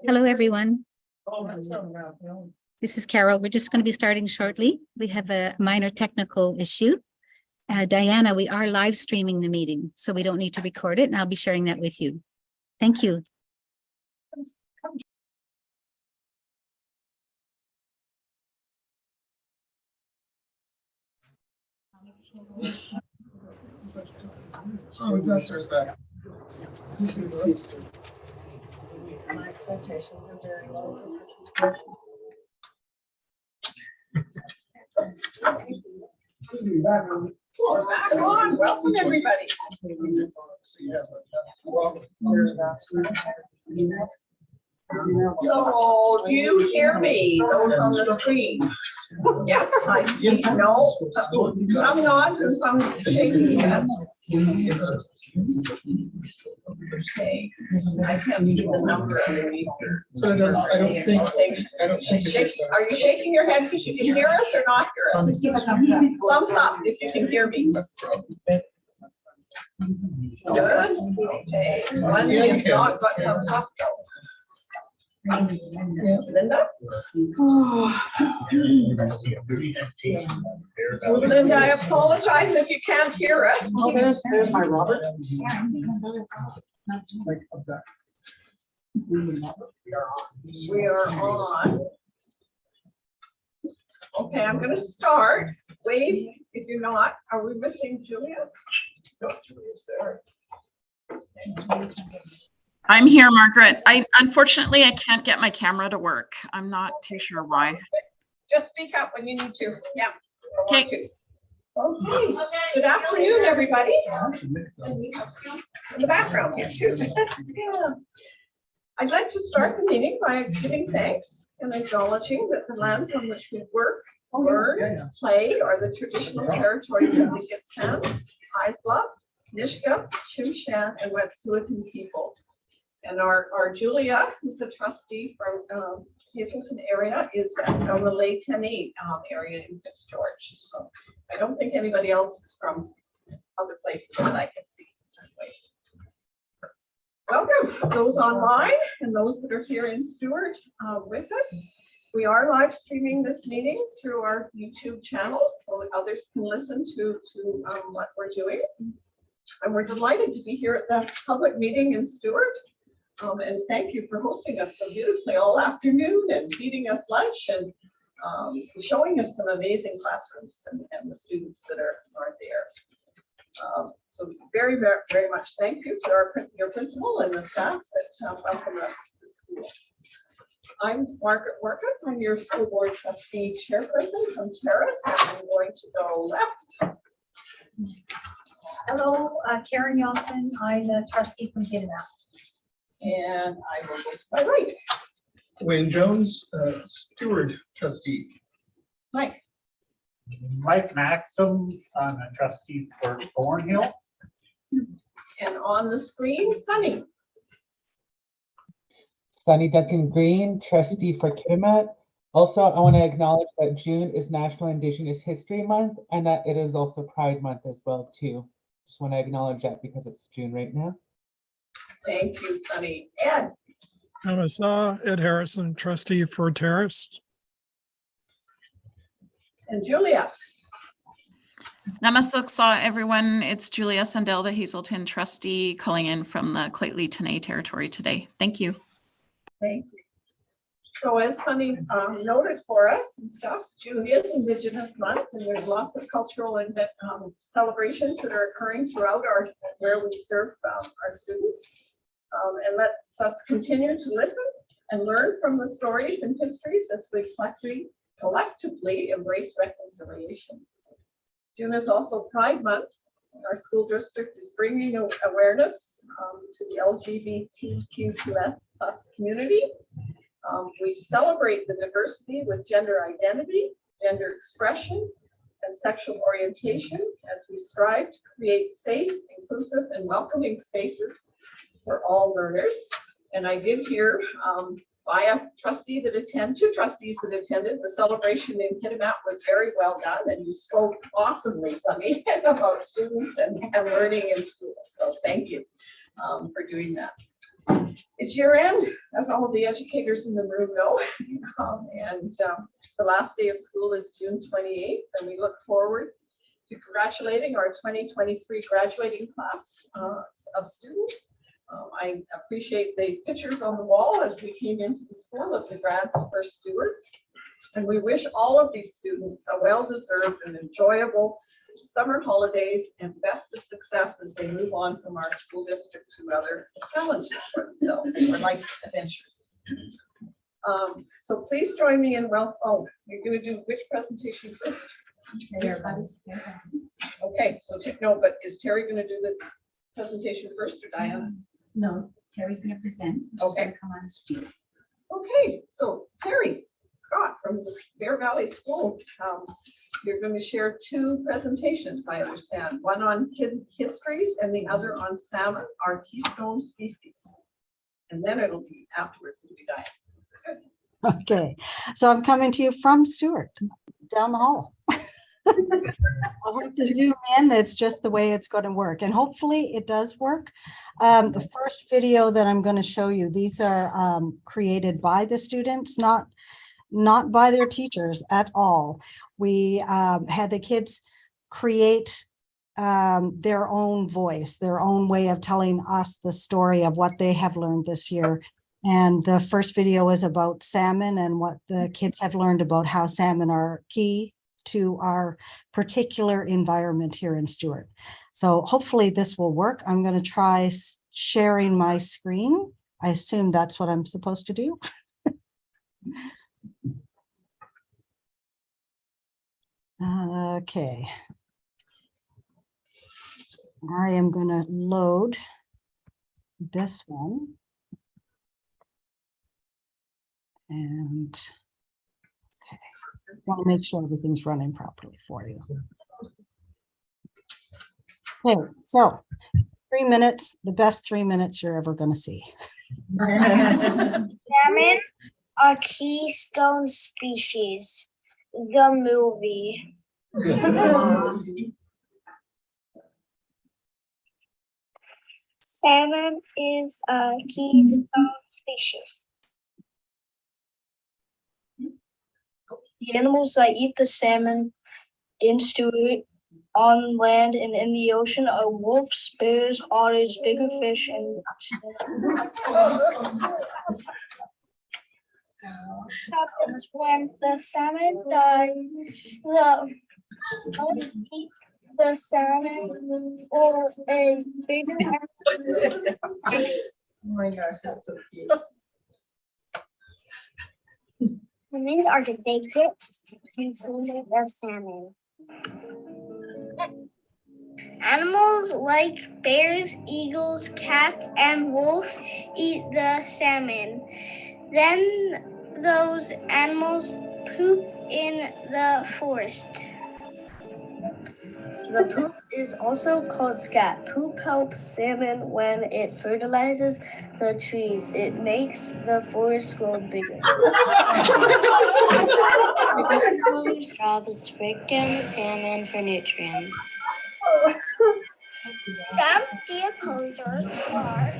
Hello, everyone. This is Carol. We're just going to be starting shortly. We have a minor technical issue. Diana, we are live streaming the meeting, so we don't need to record it, and I'll be sharing that with you. Thank you. Oh, we got her back. Back on. Welcome, everybody. So, do you hear me? Those on the screen? Yes, I see. No, some nods and some shaking heads. Okay, I can't see the number underneath here. So I don't think. Are you shaking your head because you can hear us or not hear us? Just give a thumbs up. Thumbs up if you can hear me. Good. Okay. One is not, but thumbs up though. Linda? Linda, I apologize if you can't hear us. Oh, there's my Robert. We are on. Okay, I'm going to start. Wave if you're not. Are we missing Julia? No, Julia's there. I'm here, Margaret. Unfortunately, I can't get my camera to work. I'm not too sure why. Just speak up when you need to. Yeah. Okay. Okay. Good afternoon, everybody. And we have two in the background here too. Yeah. I'd like to start the meeting by giving thanks and acknowledging that the lands on which we work, learn, play are the traditional territories of the Gitxsan, Haisla, Nisga'a, Tsimshian, and Wet'suwet'en peoples. And our Julia, who's the trustee from Hazelton area, is at the Leyteni area in Fitzgeorge. So I don't think anybody else is from other places that I can see. Welcome those online and those that are here in Stewart with us. We are live streaming this meeting through our YouTube channel so that others can listen to what we're doing. And we're delighted to be here at the public meeting in Stewart. And thank you for hosting us so beautifully all afternoon and feeding us lunch and showing us some amazing classrooms and the students that are there. So very, very, very much thank you to your principal and the staff that welcome us to the school. I'm Margaret Workup. I'm your school board trustee chairperson from Terrace. And I'm going to go left. Hello, Karen Johnson. I'm the trustee from Kidnap. And I will go to my right. Wayne Jones, steward trustee. Mike. Mike Maxim, I'm a trustee for Thornhill. And on the screen, Sunny. Sunny Duncan Green, trustee for Kitimat. Also, I want to acknowledge that June is National Indigenous History Month and that it is also Pride Month as well too. Just want to acknowledge that because it's June right now. Thank you, Sunny. Ed. Ed Harrison, trustee for Terrace. And Julia. Namaste, everyone. It's Julia Sandell, the Hazelton trustee, calling in from the Claytley Tene territory today. Thank you. Thank you. So as Sunny noted for us and stuff, June is Indigenous Month, and there's lots of cultural and celebrations that are occurring throughout where we serve our students. And let's us continue to listen and learn from the stories and histories as we collectively embrace reconciliation. June is also Pride Month. Our school district is bringing awareness to the LGBTQ++ community. We celebrate the diversity with gender identity, gender expression, and sexual orientation as we strive to create safe, inclusive, and welcoming spaces for all learners. And I did hear by a trustee that two trustees that attended. The celebration in Kitimat was very well done, and you spoke awesomely, Sunny, about students and learning in schools. So thank you for doing that. It's year end, as all of the educators in the room know, and the last day of school is June 28th, and we look forward to congratulating our 2023 graduating class of students. I appreciate the pictures on the wall as we came into the school of the grads for Stewart. And we wish all of these students a well-deserved and enjoyable summer holidays and best of success as they move on from our school district to other challenges for themselves or life adventures. So please join me in you're going to do which presentation first? Okay, so no, but is Terry going to do the presentation first or Diana? No, Terry's going to present. Okay. Come on street. Okay, so Terry Scott from the Bear Valley School, you're going to share two presentations, I understand. One on kid histories and the other on salmon, our keystone species. And then it'll be afterwards, it'll be Diana. Okay, so I'm coming to you from Stewart, down the hall. I'll have to zoom in. It's just the way it's going to work, and hopefully it does work. The first video that I'm going to show you, these are created by the students, not by their teachers at all. We had the kids create their own voice, their own way of telling us the story of what they have learned this year. And the first video is about salmon and what the kids have learned about how salmon are key to our particular environment here in Stewart. So hopefully this will work. I'm going to try sharing my screen. I assume that's what I'm supposed to do. Okay. I am going to load this one. And okay, want to make sure everything's running properly for you. Okay, so 3 minutes, the best 3 minutes you're ever going to see. Salmon are keystone species. The movie. Salmon is a keystone species. The animals that eat the salmon in Stewart, on land and in the ocean are wolves, bears, otters, bigger fish, and happens when the salmon die. The salmon or a bigger animal. Oh my gosh, that's so cute. Humans are the biggest consumers of salmon. Animals like bears, eagles, cats, and wolves eat the salmon. Then those animals poop in the forest. The poop is also called scat. Poop helps salmon when it fertilizes the trees. It makes the forest grow bigger. The poop's job is to break down the salmon for nutrients. Some decomposers are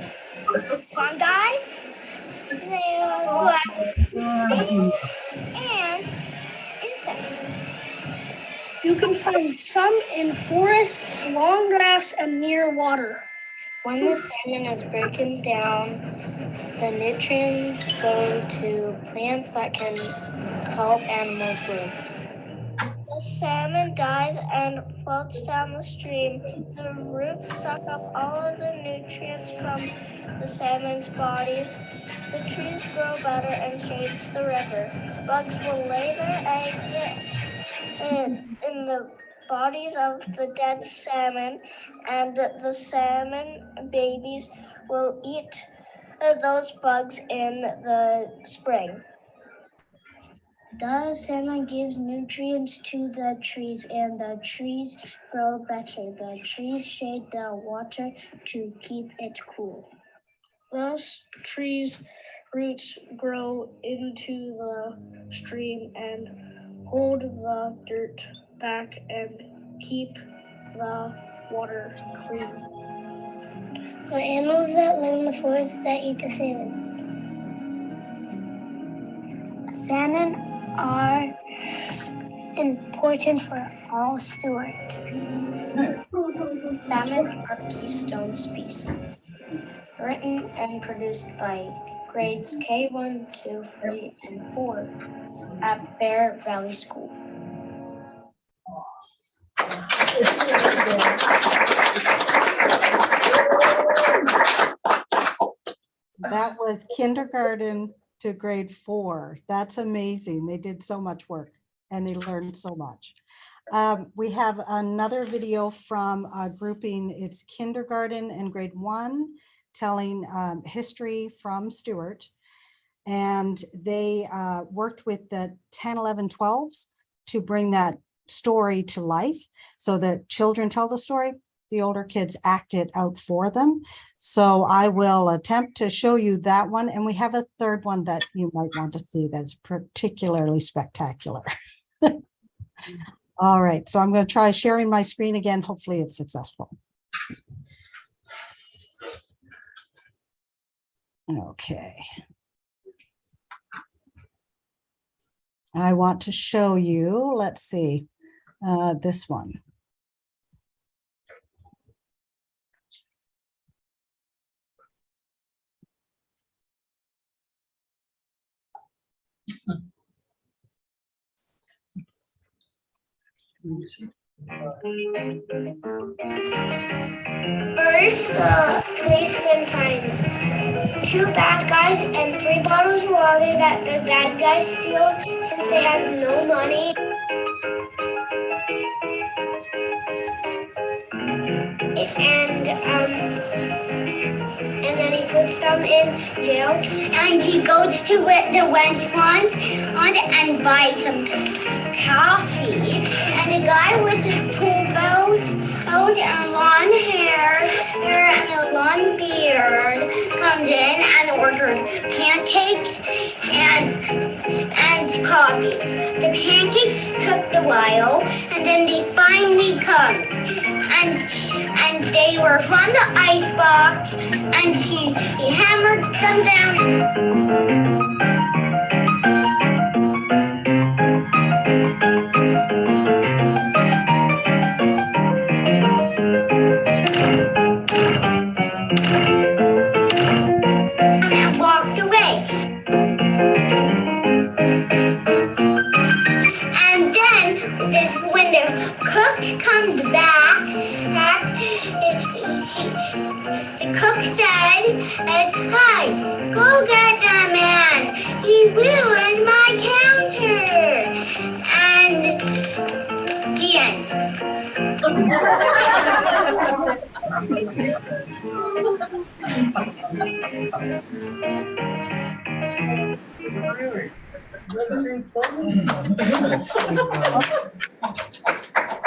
fungi, snails, and insects. You can find some in forests, long grass, and near water. When the salmon is broken down, the nutrients go to plants that can help animals live. The salmon dies and floats down the stream. The roots suck up all of the nutrients from the salmon's bodies. The trees grow better and shades the river. Bugs will lay their eggs in the bodies of the dead salmon, and the salmon babies will eat those bugs in the spring. The salmon gives nutrients to the trees, and the trees grow better. The trees shade the water to keep it cool. Thus, trees roots grow into the stream and hold the dirt back and keep the water clean. The animals that live in the forest that eat the salmon. Salmon are important for all stewards. Salmon are keystone species, written and produced by grades K1, 2, 3, and 4 at Bear Valley School. That was kindergarten to grade 4. That's amazing. They did so much work and they learned so much. We have another video from a grouping. It's kindergarten and grade 1 telling history from Stewart. And they worked with the 10, 11, 12s to bring that story to life. So the children tell the story, the older kids act it out for them. So I will attempt to show you that one. And we have a third one that you might want to see that's particularly spectacular. All right, so I'm going to try sharing my screen again. Hopefully it's successful. Okay. I want to show you, let's see, this one. First, the policeman finds 2 bad guys and 3 bottles of water that the bad guys steal since they have no money. And then he puts them in jail. And he goes to the restaurant and buys some coffee. And the guy with the tool belt and long hair and a long beard comes in and orders pancakes and coffee. The pancakes took a while, and then they finally come. And they were from the icebox, and he hammered them down. And walked away. And then when the cook comes back, the cook said, "Hi, go get that man. He ruined my counter." And the end.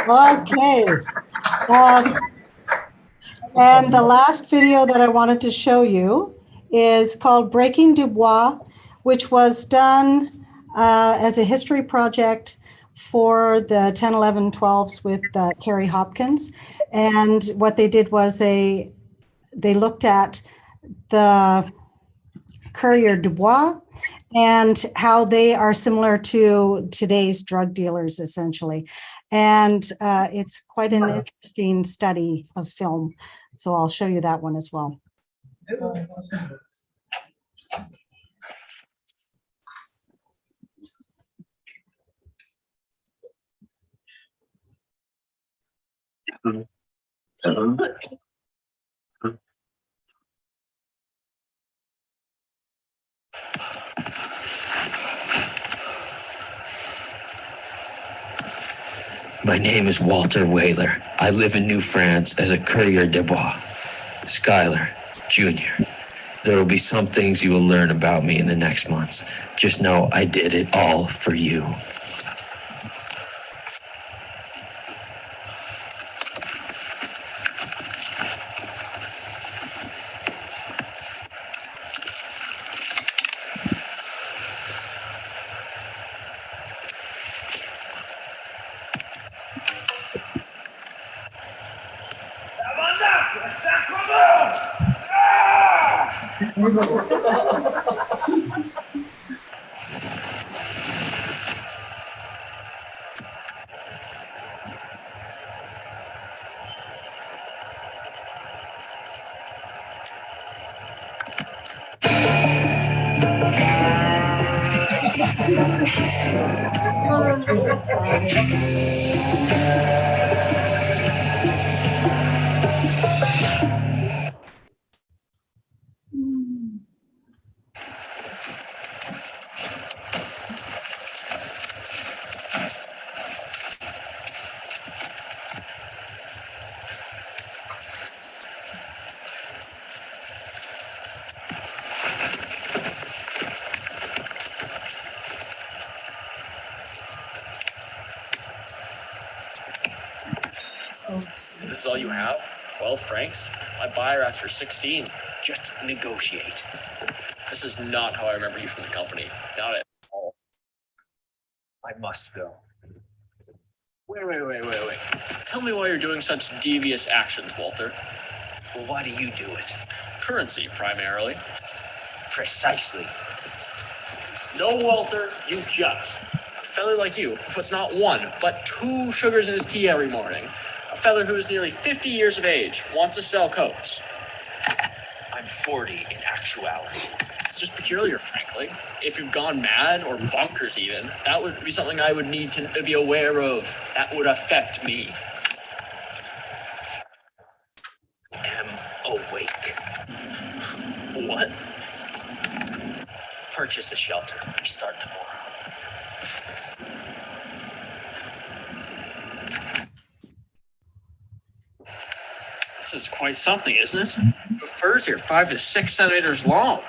Okay. And the last video that I wanted to show you is called Breaking Dubois, which was done as a history project for the 10, 11, 12s with Carrie Hopkins. And what they did was they looked at the Courrier du Bois and how they are similar to today's drug dealers, essentially. And it's quite an interesting study of film. So I'll show you that one as well. My name is Walter Whaler. I live in New France as a Courrier de Bois. Schuyler, Jr. There will be some things you will learn about me in the next months. Just know I did it all for you. This is all you have? 12 francs? My buyer asked for 16. Just negotiate. This is not how I remember you from the company. Not at all. I must go. Wait. Tell me why you're doing such devious actions, Walter. Well, why do you do it? Currency, primarily. Precisely. No, Walter, you just. A fellow like you puts not one, but 2 sugars in his tea every morning. A fellow who is nearly 50 years of age wants to sell coats. I'm 40 in actuality. It's just peculiar, frankly. If you've gone mad or bonkers even, that would be something I would need to be aware of. That would affect me. Am awake. What? Purchase a shelter. We start tomorrow. This is quite something, isn't it? The furs here, 5 to 6 centimeters long.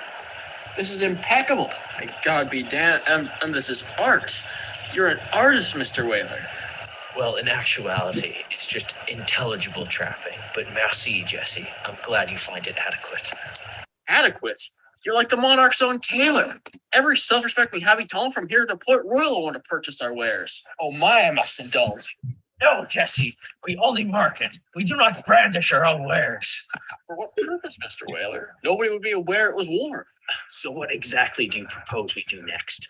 This is impeccable. My God be damned. And this is art. You're an artist, Mr. Whaler. Well, in actuality, it's just intelligible trapping. But merci, Jesse. I'm glad you find it adequate. Adequate? You're like the monarch's own tailor. Every self-respecting habitant from here to Port Royal will want to purchase our wares. Oh my, I must indulge. No, Jesse, we only market. We do not brandish our own wares. For what purpose, Mr. Whaler? Nobody would be aware it was warm. So what exactly do you propose we do next?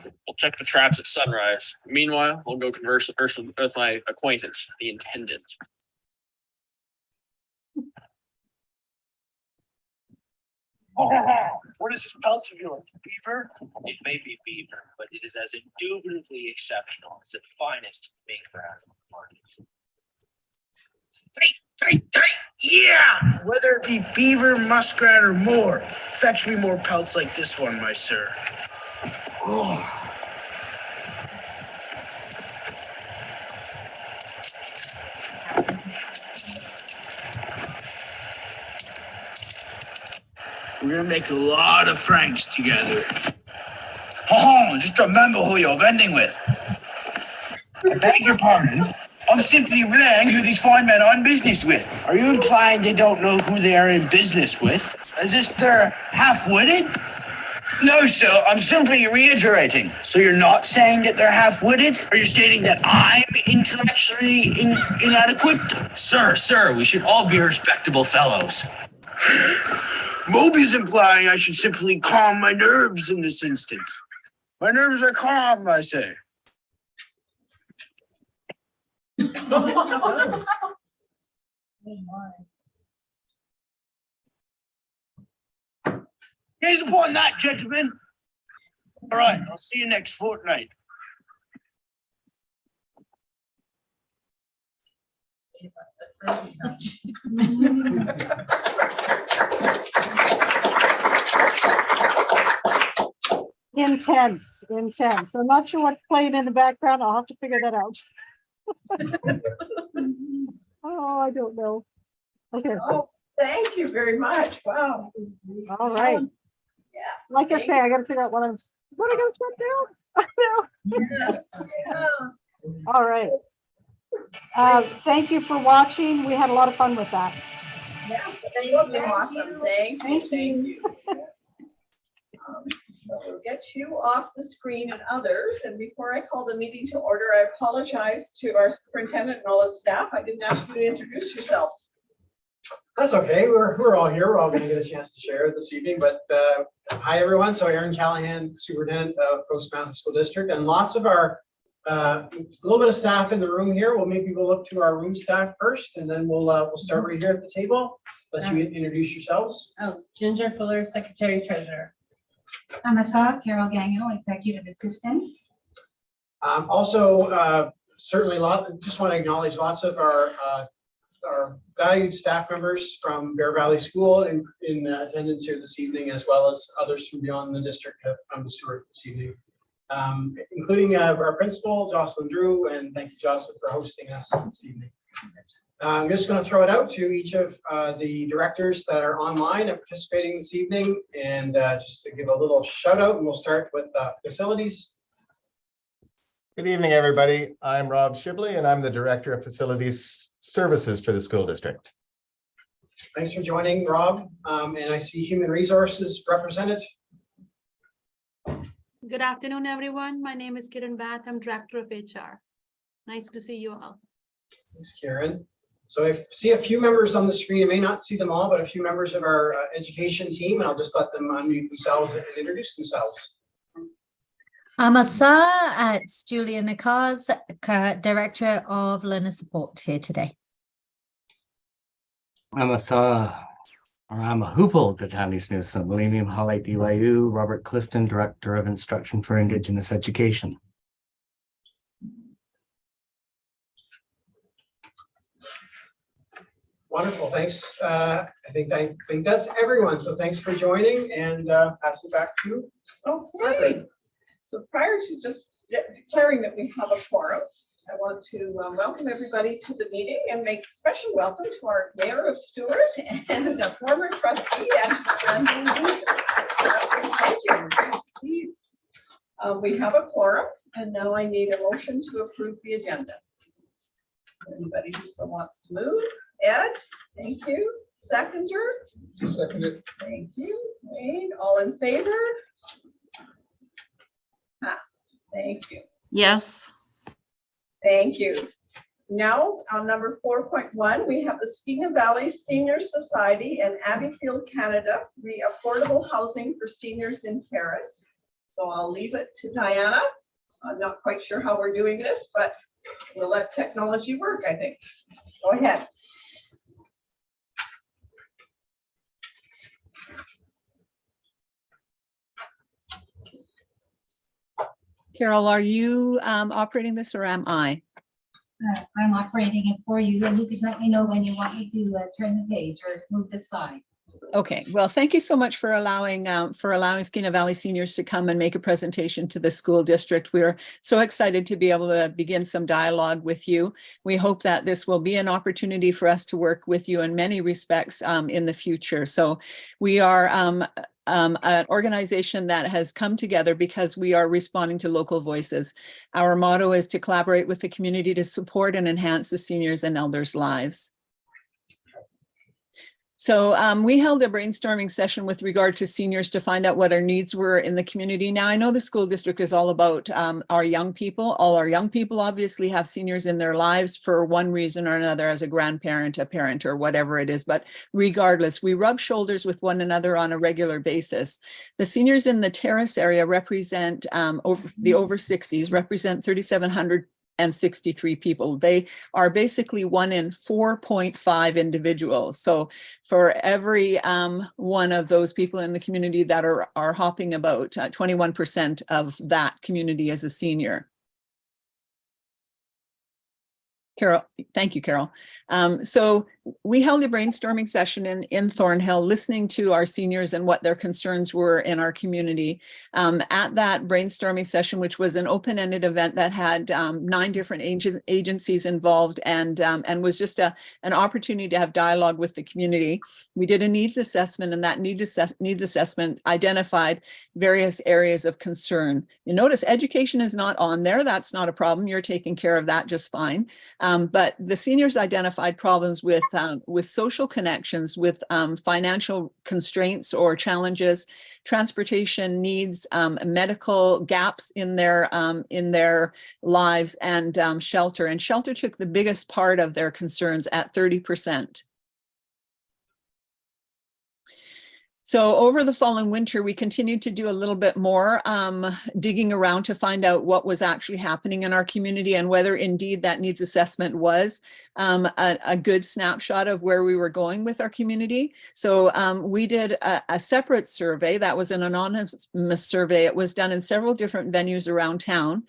We'll check the traps at sunrise. Meanwhile, we'll go converse with my acquaintance, the intendant. What is this pelt of yours? Beaver? It may be beaver, but it is as indubitably exceptional as the finest mink rat on the market. Yeah! Whether it be beaver, muskrat, or more, fetch me more pelts like this one, my sir. Oh. We're gonna make a lot of francs together. Just remember who you're vending with. I beg your pardon. I'm simply relaying who these fine men are in business with. Are you implying they don't know who they are in business with? As if they're half-witted? No, sir, I'm simply reiterating. So you're not saying that they're half-witted? Are you stating that I'm intellectually inadequate? Sir, we should all be respectable fellows. Moby's implying I should simply calm my nerves in this instance. My nerves are calm, I say. Here's upon that, gentlemen. All right, I'll see you next fortnight. Intense. I'm not sure what's playing in the background. I'll have to figure that out. Oh, I don't know. Okay. Oh, thank you very much. Wow. All right. Yes. Like I say, I got to figure out what I got to shut down. Yes. Yeah. All right. Thank you for watching. We had a lot of fun with that. Yeah, thank you. Awesome. Thank you. So we'll get you off the screen and others. And before I call the meeting to order, I apologize to our superintendent and all his staff. I didn't ask you to introduce yourselves. That's okay. We're all here. We're all going to get a chance to share this evening. But hi, everyone. So Aaron Callahan, Superintendent of Coast Mountain School District, and lots of our a little bit of staff in the room here. We'll maybe go look to our room staff first, and then we'll start right here at the table. Let you introduce yourselves. Oh, Ginger Fuller, Secretary Treasurer. Amasa Carol Gagnon, Executive Assistant. Also, certainly, just want to acknowledge lots of our valued staff members from Bear Valley School in attendance here this evening, as well as others from beyond the district have come to Stewart this evening, including our principal, Jocelyn Drew, and thank you, Jocelyn, for hosting us this evening. I'm just going to throw it out to each of the directors that are online and participating this evening, and just to give a little shout out, and we'll start with facilities. Good evening, everybody. I'm Rob Shibley, and I'm the Director of Facilities Services for the school district. Thanks for joining, Rob. And I see Human Resources represented. Good afternoon, everyone. My name is Kiran Bath. I'm Director of HR. Nice to see you all. Thanks, Karen. So I see a few members on the screen. I may not see them all, but a few members of our education team. I'll just let them unmute themselves and introduce themselves. Amasa, it's Julia Nikaz, Director of Learner Support here today. Amasa, or I'm a Hupel, Gatanis Newsom, Millennium Highlight DYU, Robert Clifton, Director of Instruction for Indigenous Education. Wonderful, thanks. I think that's everyone. So thanks for joining, and pass it back to you. Okay. So prior to just declaring that we have a quorum, I want to welcome everybody to the meeting and make a special welcome to our Mayor of Stewart and a former trustee and thank you. Great to see you. We have a quorum, and now I need a motion to approve the agenda. Anybody who still wants to move? Ed, thank you. Seconder? Seconded. Thank you. Wayne, all in favor? Passed. Thank you. Yes. Thank you. Now, on number 4.1, we have the Skeena Valley Senior Society and Abbeyfield, Canada, affordable housing for seniors in Terrace. So I'll leave it to Diana. I'm not quite sure how we're doing this, but we'll let technology work, I think. Go ahead. Carol, are you operating this, or am I? I'm operating it for you, and you can let me know when you want me to turn the page or move the slide. Okay, well, thank you so much for allowing Skeena Valley seniors to come and make a presentation to the school district. We're so excited to be able to begin some dialogue with you. We hope that this will be an opportunity for us to work with you in many respects in the future. So we are an organization that has come together because we are responding to local voices. Our motto is to collaborate with the community to support and enhance the seniors and elders' lives. So we held a brainstorming session with regard to seniors to find out what our needs were in the community. Now, I know the school district is all about our young people. All our young people obviously have seniors in their lives for one reason or another, as a grandparent, a parent, or whatever it is. But regardless, we rub shoulders with one another on a regular basis. The seniors in the Terrace area represent, over 60s, represent 3,763 people. They are basically 1 in 4.5 individuals. So for every one of those people in the community that are hopping about, 21% of that community is a senior. Carol, thank you, Carol. So we held a brainstorming session in Thornhill, listening to our seniors and what their concerns were in our community. At that brainstorming session, which was an open-ended event that had 9 different agencies involved and was just an opportunity to have dialogue with the community, we did a needs assessment, and that needs assessment identified various areas of concern. You notice education is not on there. That's not a problem. You're taking care of that just fine. But the seniors identified problems with social connections, with financial constraints or challenges, transportation needs, medical gaps in their lives, and shelter. And shelter took the biggest part of their concerns at 30%. So over the fall and winter, we continued to do a little bit more digging around to find out what was actually happening in our community and whether indeed that needs assessment was a good snapshot of where we were going with our community. So we did a separate survey that was an anonymous survey. It was done in several different venues around town.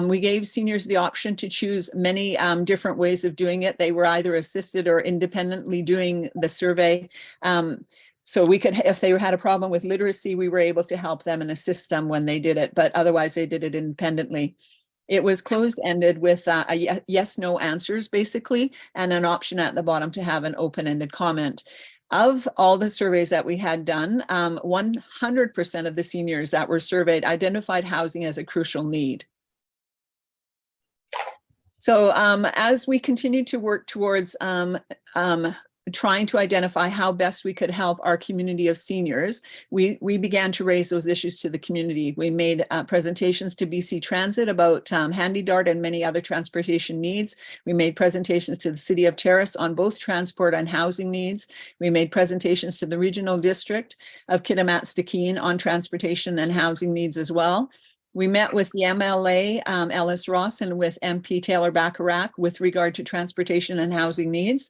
We gave seniors the option to choose many different ways of doing it. They were either assisted or independently doing the survey. So we could, if they had a problem with literacy, we were able to help them and assist them when they did it, but otherwise they did it independently. It was closed-ended with a yes, no answers basically, and an option at the bottom to have an open-ended comment. Of all the surveys that we had done, 100% of the seniors that were surveyed identified housing as a crucial need. So as we continue to work towards trying to identify how best we could help our community of seniors, we began to raise those issues to the community. We made presentations to BC Transit about Handy Dart and many other transportation needs. We made presentations to the City of Terrace on both transport and housing needs. We made presentations to the Regional District of Kitimat-Stikine on transportation and housing needs as well. We met with the MLA, Ellis Ross, and with MP Taylor Bacharach with regard to transportation and housing needs.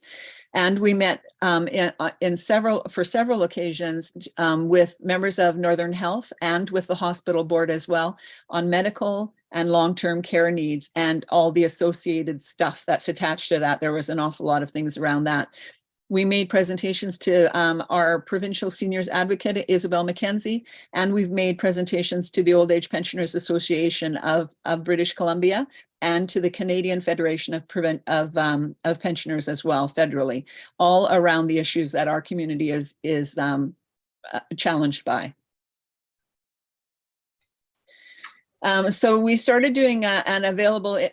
And we met for several occasions with members of Northern Health and with the hospital board as well on medical and long-term care needs and all the associated stuff that's attached to that. There was an awful lot of things around that. We made presentations to our provincial seniors advocate, Isabel McKenzie, and we've made presentations to the Old Age Pensioners Association of British Columbia and to the Canadian Federation of Pensioners as well, federally, all around the issues that our community is challenged by. So we started doing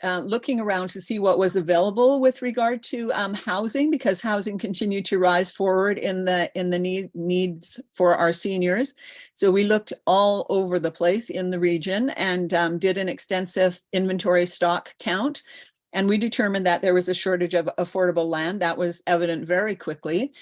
looking around to see what was available with regard to housing, because housing continued to rise forward in the needs for our seniors. So we looked all over the place in the region and did an extensive inventory stock count. And we determined that there was a shortage of affordable land. That was evident very quickly.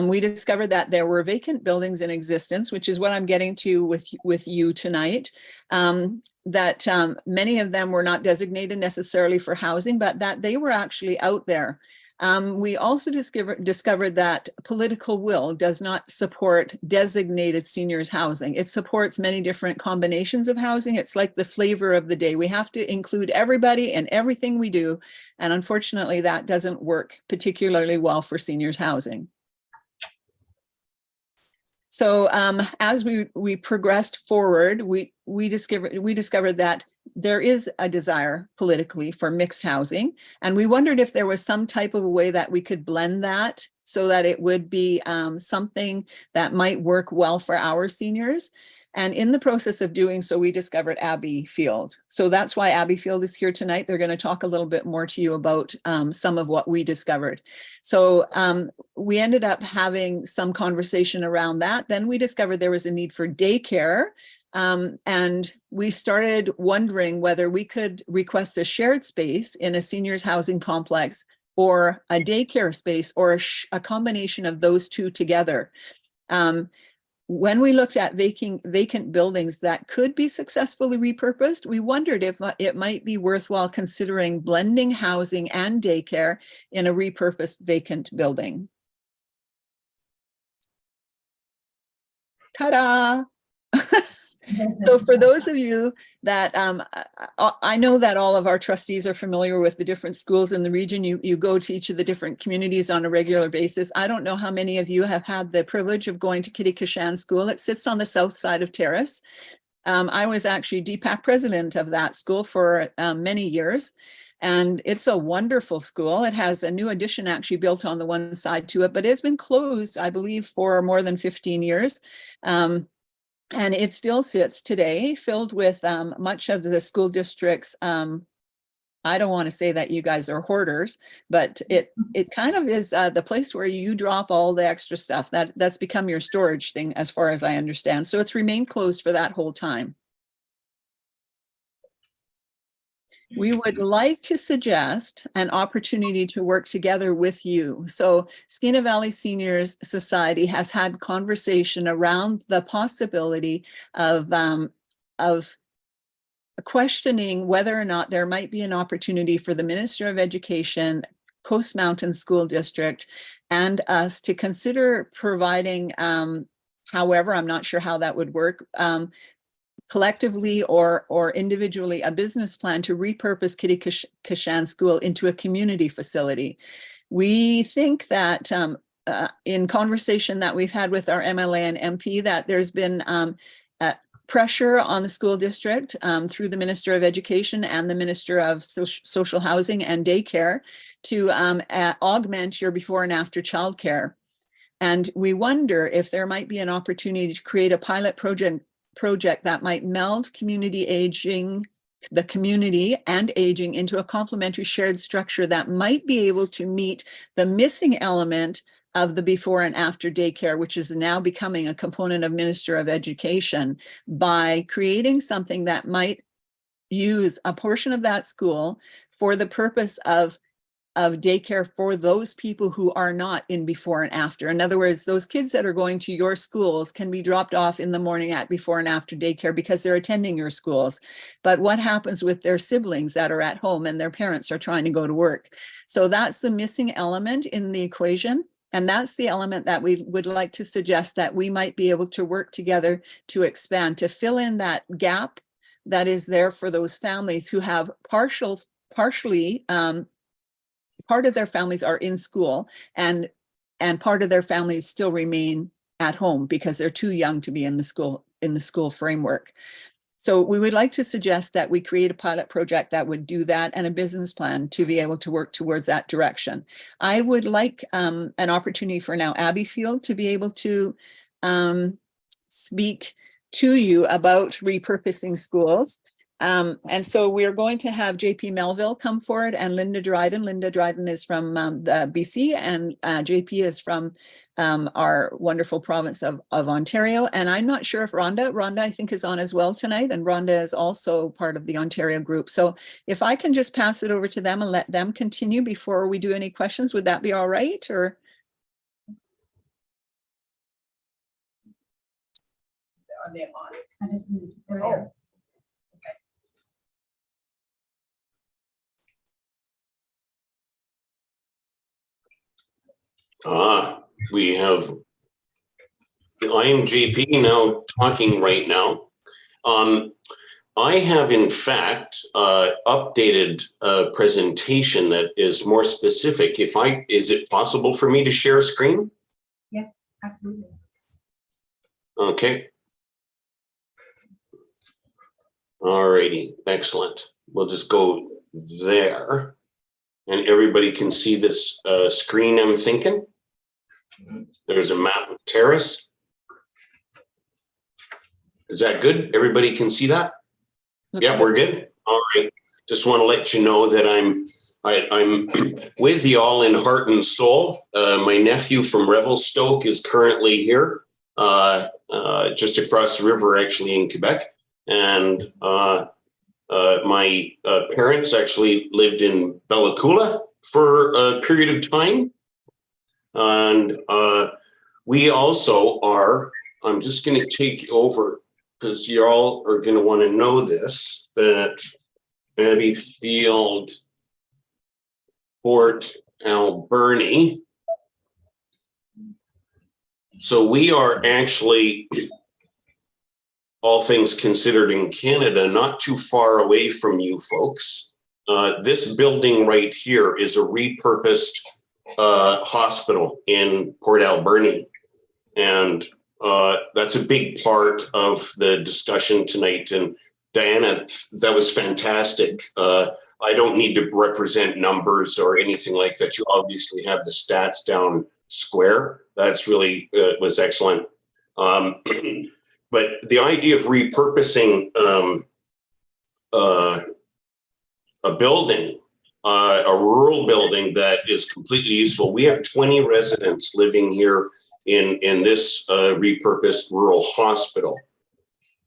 We discovered that there were vacant buildings in existence, which is what I'm getting to with you tonight, that many of them were not designated necessarily for housing, but that they were actually out there. We also discovered that political will does not support designated seniors housing. It supports many different combinations of housing. It's like the flavor of the day. We have to include everybody in everything we do. And unfortunately, that doesn't work particularly well for seniors housing. So as we progressed forward, we discovered that there is a desire politically for mixed housing. And we wondered if there was some type of a way that we could blend that so that it would be something that might work well for our seniors. And in the process of doing so, we discovered Abbey Field. So that's why Abbey Field is here tonight. They're going to talk a little bit more to you about some of what we discovered. So we ended up having some conversation around that. Then we discovered there was a need for daycare. And we started wondering whether we could request a shared space in a seniors housing complex or a daycare space or a combination of those two together. When we looked at vacant buildings that could be successfully repurposed, we wondered if it might be worthwhile considering blending housing and daycare in a repurposed vacant building. Ta-da! So for those of you that, I know that all of our trustees are familiar with the different schools in the region. You go to each of the different communities on a regular basis. I don't know how many of you have had the privilege of going to Kitikishan School. It sits on the south side of Terrace. I was actually DPAC president of that school for many years. And it's a wonderful school. It has a new addition actually built on the one side to it, but it's been closed, I believe, for more than 15 years. And it still sits today, filled with much of the school district's, I don't want to say that you guys are hoarders, but it kind of is the place where you drop all the extra stuff. That's become your storage thing, as far as I understand. So it's remained closed for that whole time. we would like to suggest an opportunity to work together with you. So Skeena Valley Seniors Society has had conversation around the possibility of questioning whether or not there might be an opportunity for the Minister of Education, Coast Mountain School District, and us to consider providing, however, I'm not sure how that would work, collectively or individually, a business plan to repurpose Kitty Kashan School into a community facility. We think that in conversation that we've had with our MLA and MP, that there's been pressure on the school district through the Minister of Education and the Minister of Social Housing and Daycare to augment your before and after childcare. And we wonder if there might be an opportunity to create a pilot project that might meld the community and aging into a complementary shared structure that might be able to meet the missing element of the before and after daycare, which is now becoming a component of Minister of Education, by creating something that might use a portion of that school for the purpose of daycare for those people who are not in before and after. In other words, those kids that are going to your schools can be dropped off in the morning at before and after daycare because they're attending your schools. But what happens with their siblings that are at home and their parents are trying to go to work? So that's the missing element in the equation. And that's the element that we would like to suggest that we might be able to work together to expand, to fill in that gap that is there for those families who have partially, part of their families are in school and part of their families still remain at home because they're too young to be in the school framework. So we would like to suggest that we create a pilot project that would do that and a business plan to be able to work towards that direction. I would like an opportunity for now Abby Field to be able to speak to you about repurposing schools. And so we're going to have JP Melville come forward and Linda Dryden. Linda Dryden is from the BC and JP is from our wonderful province of Ontario. And I'm not sure if Rhonda I think is on as well tonight, and Rhonda is also part of the Ontario group. So if I can just pass it over to them and let them continue before we do any questions, would that be all right? Or Are they on? I just moved. They're Oh. there. We have, I am JP now talking right now. I have in fact updated a presentation that is more specific. Is it possible for me to share a screen? Yes, absolutely. Okay. All righty, excellent. We'll just go there and everybody can see this screen, I'm thinking. There's a map of Terrace. Is that good? Everybody can see that? Yeah, we're good. All right. Just want to let you know that I'm with you all in heart and soul. My nephew from Revelstoke is currently here, just across the river, actually in Quebec. And my parents actually lived in Bella Coola for a period of time. And we also are, I'm just going to take over because you all are going to want to know this, that Abby Field, Port Alberni. So we are actually, all things considered, in Canada, not too far away from you folks. This building right here is a repurposed hospital in Port Alberni. And that's a big part of the discussion tonight. And Diana, that was fantastic. I don't need to represent numbers or anything like that. You obviously have the stats down square. That's really was excellent. But the idea of repurposing a building, a rural building that is completely useful. We have 20 residents living here in this repurposed rural hospital.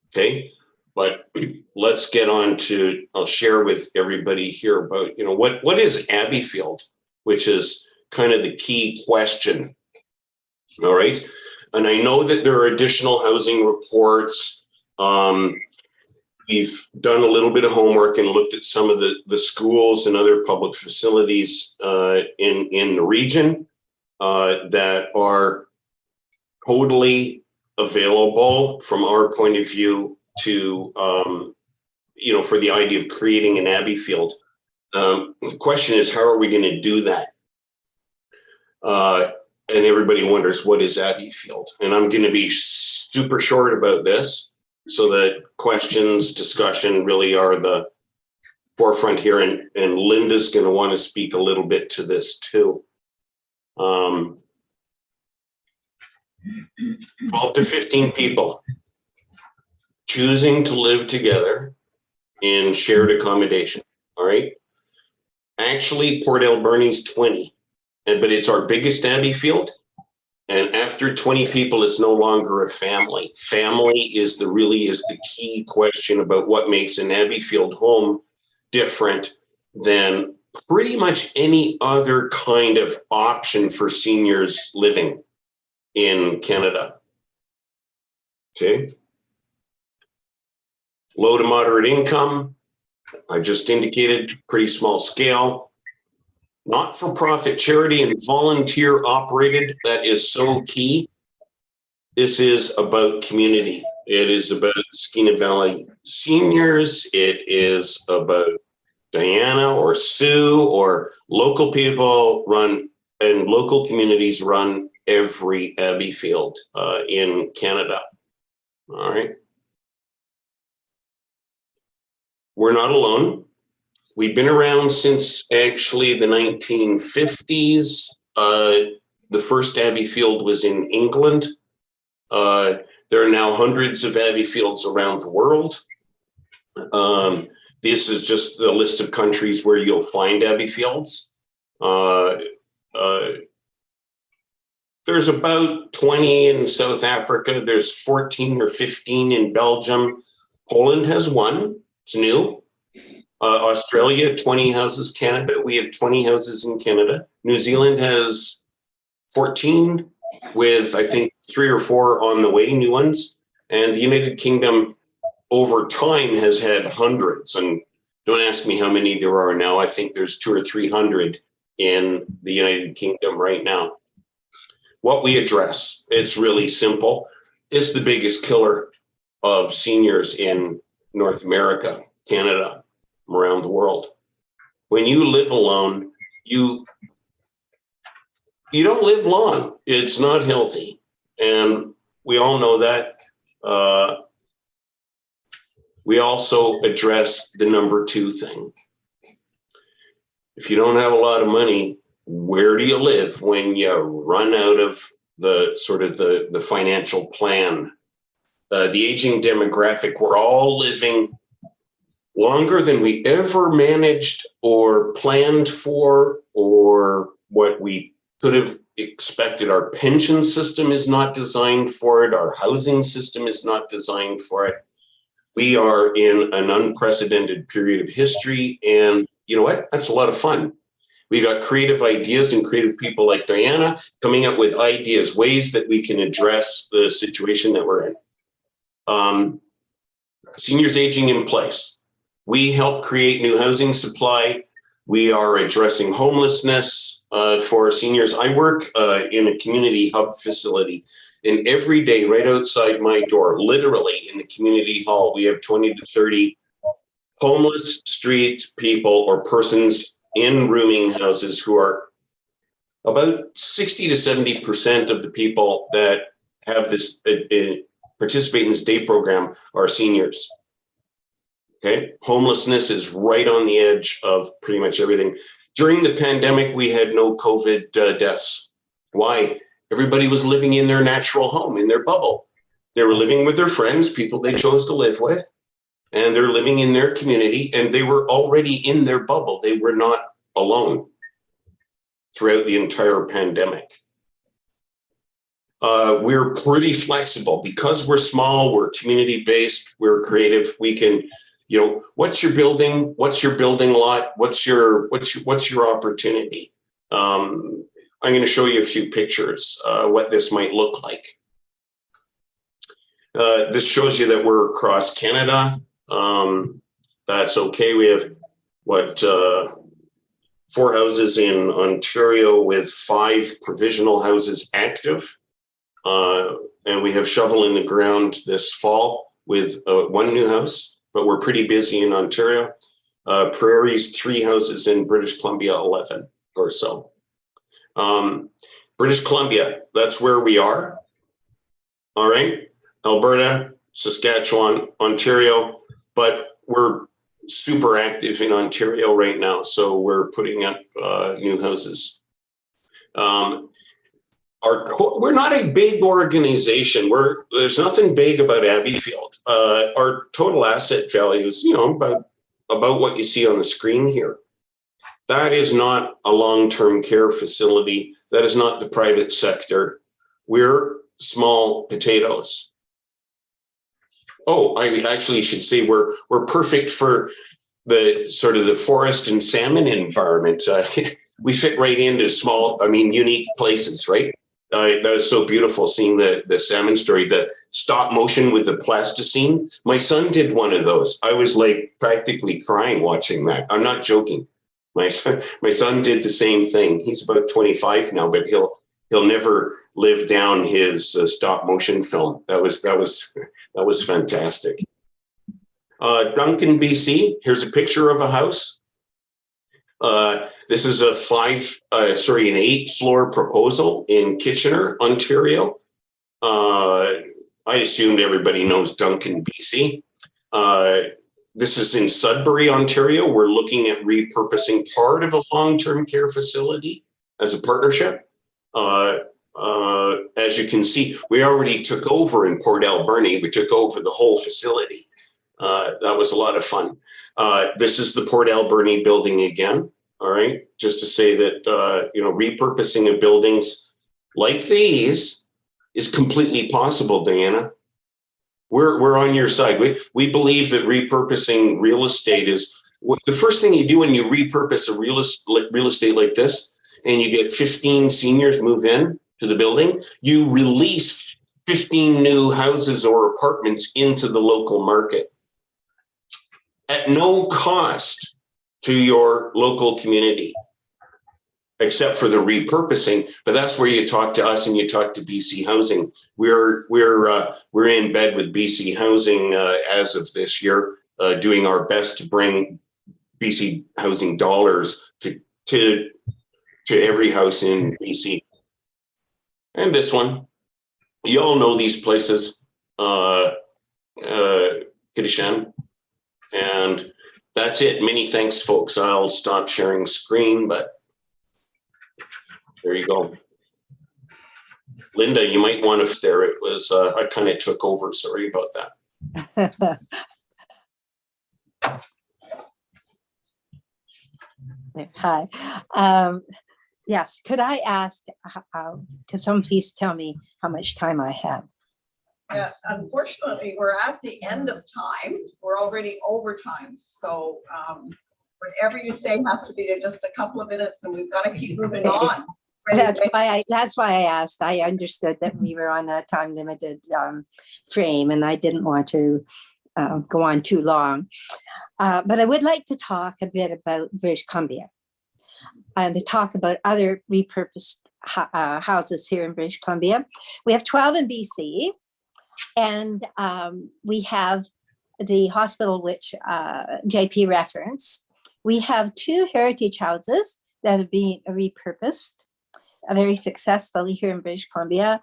Okay. But let's get on to, I'll share with everybody here about, what is Abbeyfield, which is kind of the key question. All right. And I know that there are additional housing reports. We've done a little bit of homework and looked at some of the schools and other public facilities in the region that are totally available from our point of view to, for the idea of creating an Abbeyfield. The question is, how are we going to do that? And everybody wonders, what is Abbeyfield? And I'm going to be super short about this so that questions, discussion really are the forefront here. And Linda's going to want to speak a little bit to this too. 12 to 15 people choosing to live together in shared accommodation. All right. Actually, Port Alberni's 20, but it's our biggest Abbeyfield. And after 20 people, it's no longer a family. Family is the key question about what makes an Abbeyfield home different than pretty much any other kind of option for seniors living in Canada. Okay. Low to moderate income, I just indicated, pretty small scale. Not-for-profit charity and volunteer operated, that is so key. This is about community. It is about Skeena Valley seniors. It is about Diana or Sue or local people run, and local communities run every Abbeyfield in Canada. All right. We're not alone. We've been around since actually the 1950s. The first Abbeyfield was in England. There are now hundreds of Abbeyfields around the world. This is just the list of countries where you'll find Abbeyfields. There's about 20 in South Africa. There's 14 or 15 in Belgium. Poland has one. It's new. Australia, 20 houses. Canada, we have 20 houses in Canada. New Zealand has 14 with, I think, 3 or 4 on the way, new ones. And the United Kingdom over time has had hundreds. And don't ask me how many there are now. I think there's 200 or 300 in the United Kingdom right now. What we address, it's really simple. It's the biggest killer of seniors in North America, Canada, around the world. When you live alone, you don't live long. It's not healthy. And we all know that. We also address the number 2 thing. If you don't have a lot of money, where do you live when you run out of the sort of the financial plan? The aging demographic, we're all living longer than we ever managed or planned for, or what we could have expected. Our pension system is not designed for it. Our housing system is not designed for it. We are in an unprecedented period of history. And you know what? That's a lot of fun. We got creative ideas and creative people like Diana coming up with ideas, ways that we can address the situation that we're in. Seniors aging in place. We help create new housing supply. We are addressing homelessness for seniors. I work in a community hub facility, and every day right outside my door, literally in the community hall, we have 20 to 30 homeless street people or persons in rooming houses who are about 60 to 70% of the people that have this participate in this day program are seniors. Okay, homelessness is right on the edge of pretty much everything. During the pandemic, we had no COVID deaths. Why? Everybody was living in their natural home, in their bubble. They were living with their friends, people they chose to live with, and they're living in their community, and they were already in their bubble. They were not alone throughout the entire pandemic. We're pretty flexible because we're small, we're community-based, we're creative. We can, you know, what's your building? What's your building lot? What's your opportunity? I'm going to show you a few pictures, what this might look like. This shows you that we're across Canada. That's okay. We have what 4 houses in Ontario with 5 provisional houses active. And we have shovel in the ground this fall with 1 new house, but we're pretty busy in Ontario. Prairies, 3 houses in British Columbia, 11 or so. British Columbia, that's where we are. All right. Alberta, Saskatchewan, Ontario, but we're super active in Ontario right now. So we're putting up new houses. We're not a big organization. There's nothing big about Abbeyfield. Our total asset value is, you know, about what you see on the screen here. That is not a long-term care facility. That is not the private sector. We're small potatoes. Oh, I actually should say we're perfect for the sort of the forest and salmon environment. We fit right into small, unique places, right? That was so beautiful seeing the salmon story, the stop motion with the plasticine. My son did one of those. I was like practically crying watching that. I'm not joking. My son did the same thing. He's about 25 now, but he'll never live down his stop motion film. That was fantastic. Duncan, BC. Here's a picture of a house. This is an 8-floor proposal in Kitchener, Ontario. I assumed everybody knows Duncan, BC. This is in Sudbury, Ontario. We're looking at repurposing part of a long-term care facility as a partnership. As you can see, we already took over in Port Alberni. We took over the whole facility. That was a lot of fun. This is the Port Alberni building again. All right, just to say that repurposing of buildings like these is completely possible, Diana. We're on your side. We believe that repurposing real estate is the first thing you do when you repurpose a real estate like this, and you get 15 seniors move in to the building. You release 15 new houses or apartments into the local market at no cost to your local community, except for the repurposing. But that's where you talk to us and you talk to BC Housing. We're in bed with BC Housing as of this year, doing our best to bring BC Housing dollars to every house in BC. And this one, you all know these places, Kitishan. And that's it. Many thanks, folks. I'll stop sharing screen, but there you go. Linda, you might want to stare. It was, I kind of took over. Sorry about that. Hi. Yes, could I ask, could someone please tell me how much time I have? Yeah, unfortunately, we're at the end of time. We're already over time. So whatever you say has to be just a couple of minutes and we've got to keep moving on. That's why I asked. I understood that we were on a time limited frame and I didn't want to go on too long. But I would like to talk a bit about British Columbia and to talk about other repurposed houses here in British Columbia. We have 12 in BC. And we have the hospital, which JP referenced. We have 2 heritage houses that have been repurposed very successfully here in British Columbia.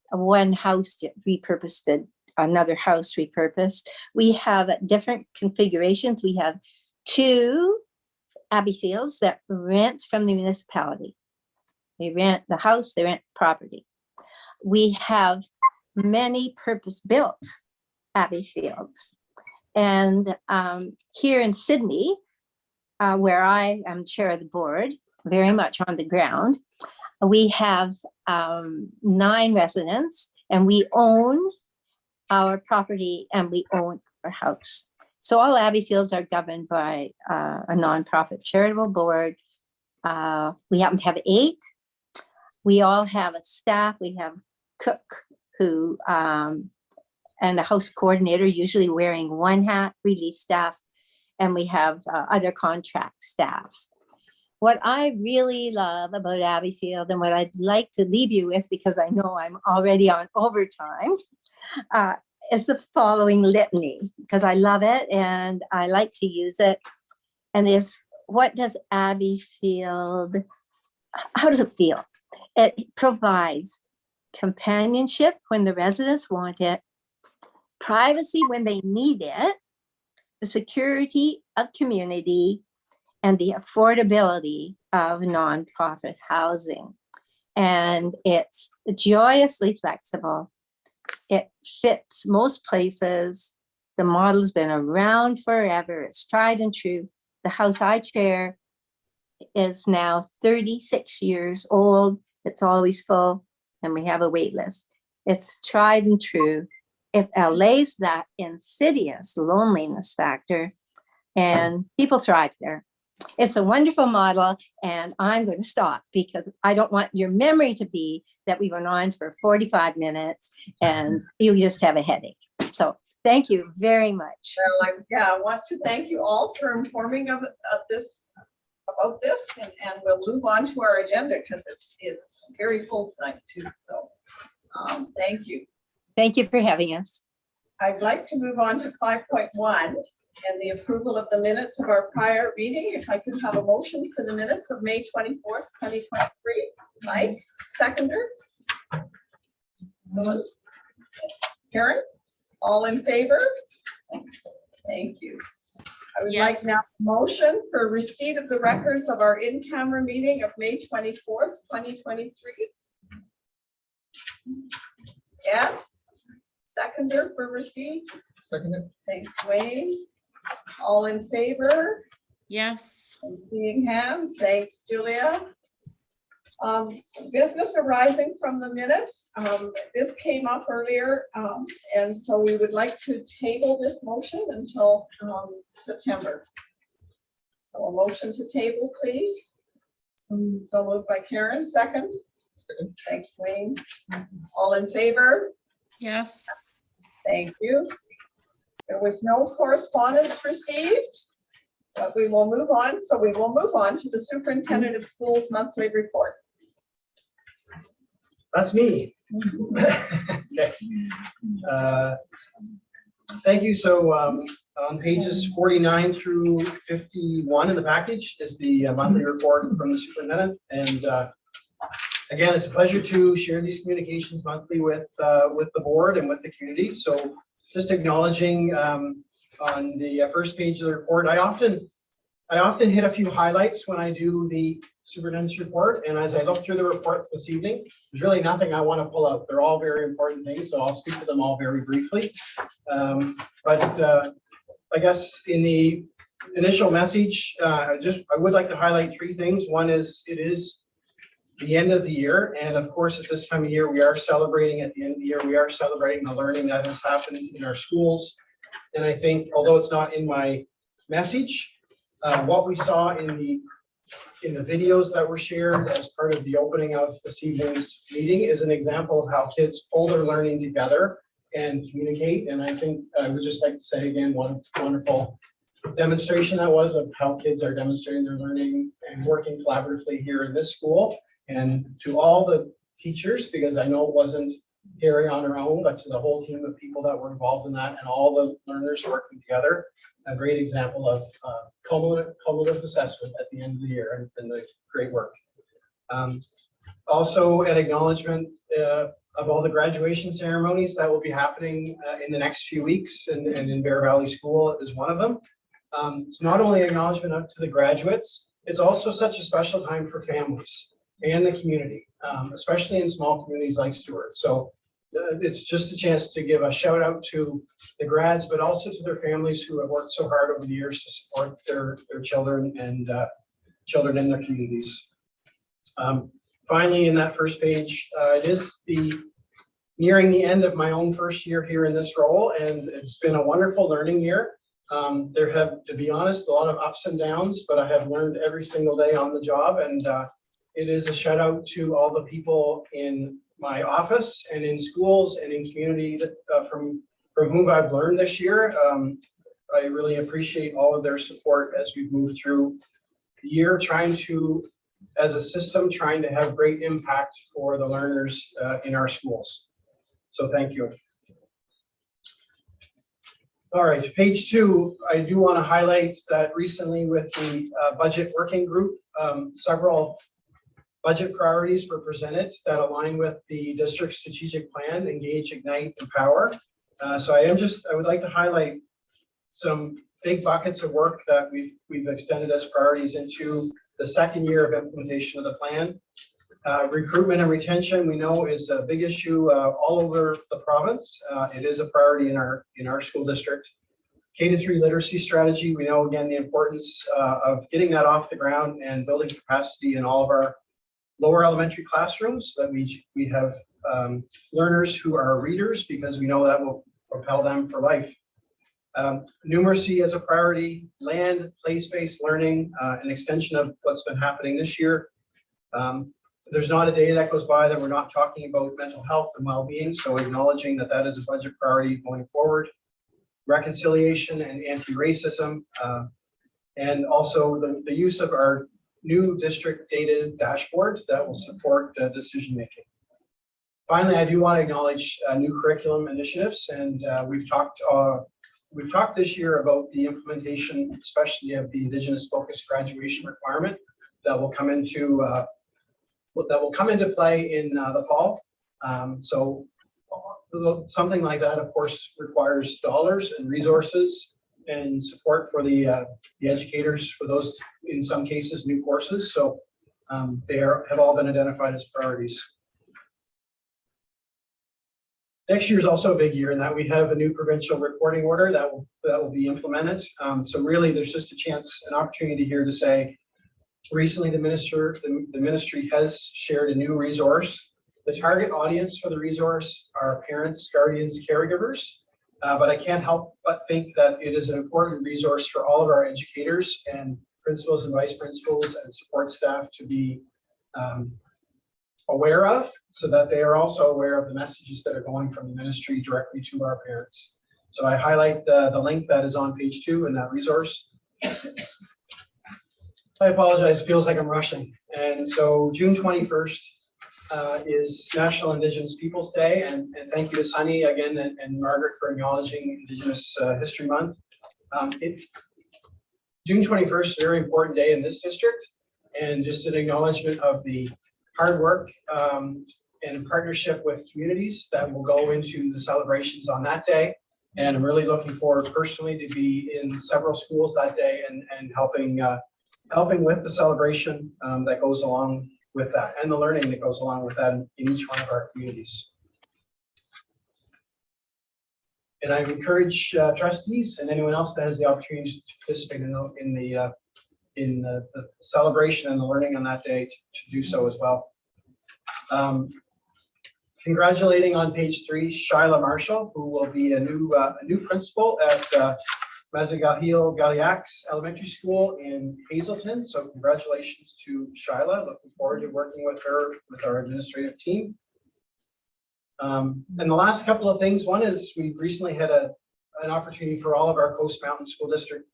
One house repurposed, another house repurposed. We have different configurations. We have 2 Abbeyfields that rent from the municipality. They rent the house, they rent the property. We have many purpose-built Abbeyfields. And here in Sydney, where I am chair of the board, very much on the ground, We have 9 residents, and we own our property and we own our house. So all Abbey Fields are governed by a nonprofit charitable board. We happen to have 8. We all have a staff. We have cook who and a house coordinator, usually wearing one hat, relief staff, and we have other contract staff. What I really love about Abbey Field and what I'd like to leave you with, because I know I'm already on overtime, is the following litany, because I love it and I like to use it. And is, what does Abbey Field, how does it feel? It provides companionship when the residents want it, privacy when they need it, the security of community, and the affordability of nonprofit housing. And it's joyously flexible. It fits most places. The model's been around forever. It's tried and true. The house I chair is now 36 years old. It's always full, and we have a wait list. It's tried and true. It allays that insidious loneliness factor, and people thrive there. It's a wonderful model, and I'm going to stop because I don't want your memory to be that we went on for 45 minutes and you just have a headache. So thank you very much. Well, I want to thank you all for informing of this, about this, and we'll move on to our agenda because it's very full tonight too. So thank you. Thank you for having us. I'd like to move on to 5.1 and the approval of the minutes of our prior meeting. If I could have a motion for the minutes of May 24th, 2023. Mike, seconder. Karen, all in favor? Thank you. I would like now a motion for receipt of the records of our in-camera meeting of May 24th, 2023. Yeah. Seconder for receipt. Seconded. Thanks, Wayne. All in favor? Yes. Seeing hands. Thanks, Julia. Business arising from the minutes. This came up earlier, and so we would like to table this motion until September. So a motion to table, please. So moved by Karen, second. Thanks, Wayne. All in favor? Yes. Thank you. There was no correspondence received, but we will move on. So we will move on to the Superintendent of Schools monthly report. That's me. Okay. Thank you. So on pages 49 through 51 in the package is the monthly report from the superintendent. And again, it's a pleasure to share these communications monthly with the board and with the community. So just acknowledging on the first page of the report, I often hit a few highlights when I do the superintendent's report. And as I look through the report this evening, there's really nothing I want to pull out. They're all very important things, so I'll speak to them all very briefly. But I guess in the initial message, I would like to highlight 3 things. One is it is the end of the year. And of course, at this time of year, we are celebrating at the end of the year, we are celebrating the learning that has happened in our schools. And I think, although it's not in my message, what we saw in the videos that were shared as part of the opening of this evening's meeting is an example of how kids pull their learning together and communicate. And I think I would just like to say again, what a wonderful demonstration that was of how kids are demonstrating their learning and working collaboratively here in this school. And to all the teachers, because I know it wasn't Terry on her own, but to the whole team of people that were involved in that and all the learners working together, a great example of cumulative assessment at the end of the year and the great work. Also an acknowledgement of all the graduation ceremonies that will be happening in the next few weeks, and in Bear Valley School is one of them. It's not only acknowledgement up to the graduates, it's also such a special time for families and the community, especially in small communities like Stewart. So it's just a chance to give a shout out to the grads, but also to their families who have worked so hard over the years to support their children and children in their communities. Finally, in that first page, it is nearing the end of my own first year here in this role, and it's been a wonderful learning year. There have, to be honest, a lot of ups and downs, but I have learned every single day on the job, and it is a shout out to all the people in my office and in schools and in community that, from whom I've learned this year. I really appreciate all of their support as we've moved through the year, trying to, as a system, trying to have great impact for the learners in our schools. So thank you. All right, page 2, I do want to highlight that recently with the budget working group, several budget priorities were presented that align with the district strategic plan, Engage, Ignite, Empower. So I would like to highlight some big buckets of work that we've extended as priorities into the second year of implementation of the plan. Recruitment and retention, we know, is a big issue all over the province. It is a priority in our school district. K-3 literacy strategy, we know again the importance of getting that off the ground and building capacity in all of our lower elementary classrooms, so that we have learners who are readers, because we know that will propel them for life. Numeracy as a priority, land, place-based learning, an extension of what's been happening this year. There's not a day that goes by that we're not talking about mental health and well-being, so acknowledging that that is a budget priority going forward. Reconciliation and anti-racism, and also the use of our new district data dashboards that will support decision-making. Finally, I do want to acknowledge new curriculum initiatives, and we've talked this year about the implementation, especially of the Indigenous focused graduation requirement that will come into play in the fall. So something like that, of course, requires dollars and resources and support for the educators for those, in some cases, new courses. So they have all been identified as priorities. Next year is also a big year in that we have a new provincial reporting order that will be implemented. So really, there's just an opportunity here to say, recently the ministry has shared a new resource. The target audience for the resource are parents, guardians, caregivers, but I can't help but think that it is an important resource for all of our educators and principals and vice principals and support staff to be aware of, so that they are also aware of the messages that are going from the ministry directly to our parents. So I highlight the link that is on page 2 in that resource. I apologize, it feels like I'm rushing. And so June 21st is National Indigenous Peoples Day, and thank you to Sunny again and Margaret for acknowledging Indigenous History Month. June 21st is a very important day in this district, and just an acknowledgement of the hard work and in partnership with communities that will go into the celebrations on that day. And I'm really looking forward personally to be in several schools that day and helping with the celebration that goes along with that, and the learning that goes along with that in each one of our communities. And I encourage trustees and anyone else that has the opportunity to participate in the celebration and the learning on that day to do so as well. Congratulating on page 3, Shyla Marshall, who will be a new principal at Mazagahil Galiax Elementary School in Hazelton. So congratulations to Shyla. Looking forward to working with her, with our administrative team. And the last couple of things, one is we recently had an opportunity for all of our Coast Mountain School District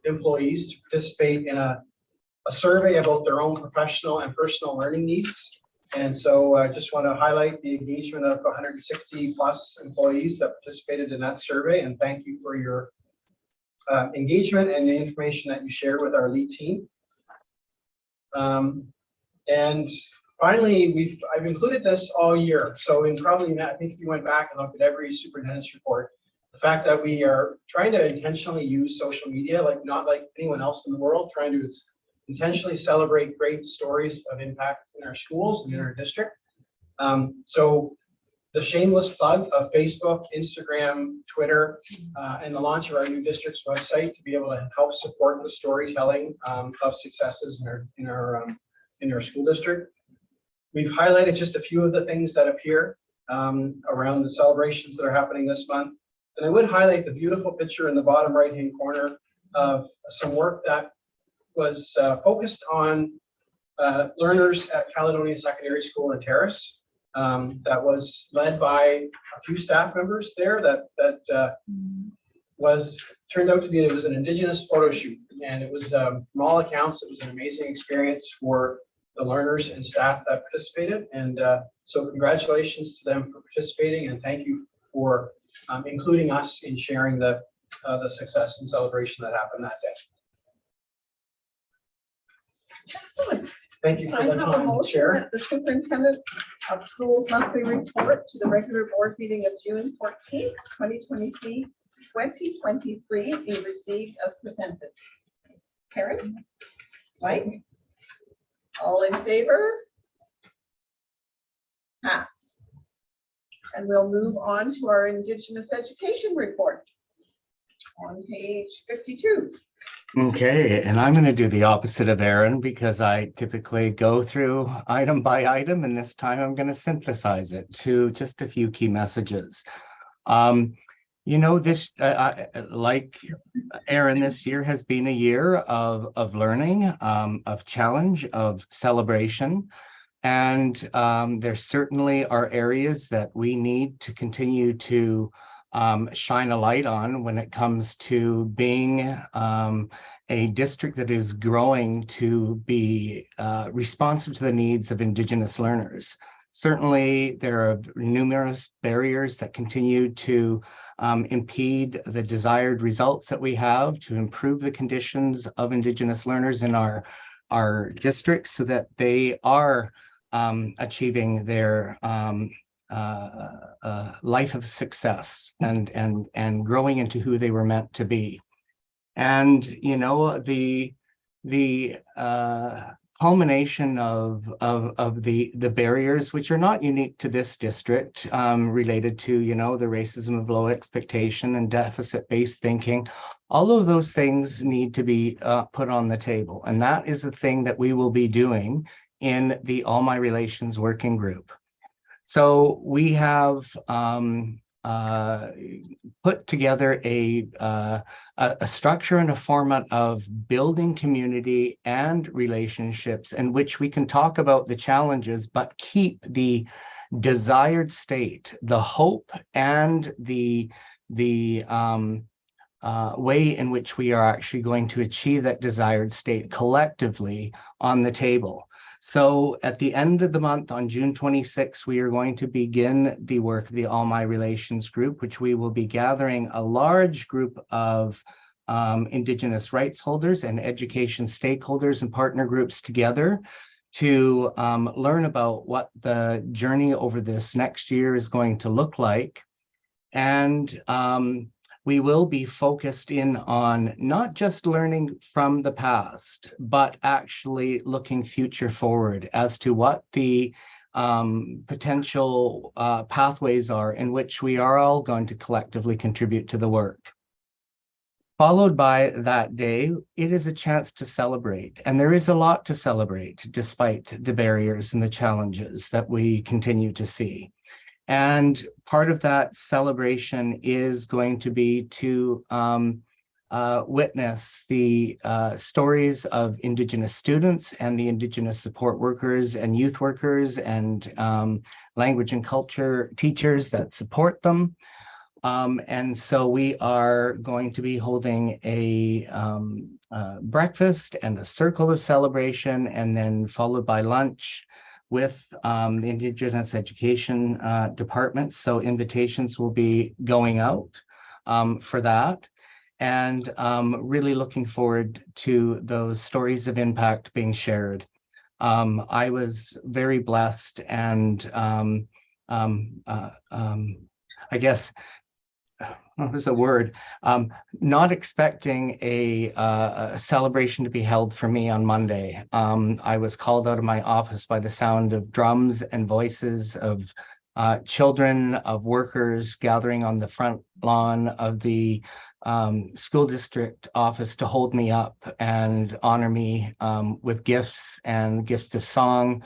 employees to participate in a survey about their own professional and personal learning needs. And so I just want to highlight the engagement of 160 plus employees that participated in that survey, and thank you for your engagement and the information that you shared with our lead team. And finally, I've included this all year. So I think if you went back and looked at every superintendent's report, the fact that we are trying to intentionally use social media, not like anyone else in the world, trying to intentionally celebrate great stories of impact in our schools and in our district. So the shameless plug of Facebook, Instagram, Twitter, and the launch of our new district's website to be able to help support the storytelling of successes in our school district. We've highlighted just a few of the things that appear around the celebrations that are happening this month. And I would highlight the beautiful picture in the bottom right-hand corner of some work that was focused on learners at Caledonia Secondary School in Terrace. That was led by a few staff members there that turned out to be, it was an Indigenous photo shoot. And it was, from all accounts, it was an amazing experience for the learners and staff that participated. And so congratulations to them for participating, and thank you for including us in sharing the success and celebration that happened that day. Excellent. Thank you for I the have a time, motion Chair. that the superintendent of schools monthly report to the regular board meeting of June 14th, 2023 be received as presented. Karen? Mike? All in favor? Pass. And we'll move on to our Indigenous education report on page 52. Okay, and I'm going to do the opposite of Aaron because I typically go through item by item, and this time I'm going to synthesize it to just a few key messages. You know, this, like Aaron, this year has been a year of learning, of challenge, of celebration. And there certainly are areas that we need to continue to shine a light on when it comes to being a district that is growing to be responsive to the needs of Indigenous learners. Certainly, there are numerous barriers that continue to impede the desired results that we have to improve the conditions of Indigenous learners in our districts so that they are achieving their life of success and growing into who they were meant to be. And, you know, the culmination of the barriers, which are not unique to this district, related to, you know, the racism of low expectation and deficit-based thinking, all of those things need to be put on the table. And that is a thing that we will be doing in the All My Relations Working Group. So we have put together a structure and a format of building community and relationships in which we can talk about the challenges, but keep the desired state, the hope, and the way in which we are actually going to achieve that desired state collectively on the table. So at the end of the month, on June 26th, we are going to begin the work of the All My Relations Group, which we will be gathering a large group of Indigenous rights holders and education stakeholders and partner groups together to learn about what the journey over this next year is going to look like. And we will be focused in on not just learning from the past, but actually looking future forward as to what the potential pathways are in which we are all going to collectively contribute to the work. Followed by that day, it is a chance to celebrate. And there is a lot to celebrate despite the barriers and the challenges that we continue to see. And part of that celebration is going to be to witness the stories of Indigenous students and the Indigenous support workers and youth workers and language and culture teachers that support them. And so we are going to be holding a breakfast and a circle of celebration, and then followed by lunch with the Indigenous Education Department. So invitations will be going out for that. And really looking forward to those stories of impact being shared. I was very blessed and I guess, what was the word? Not expecting a celebration to be held for me on Monday. I was called out of my office by the sound of drums and voices of children, of workers gathering on the front lawn of the school district office to hold me up and honor me with gifts and gifts of song.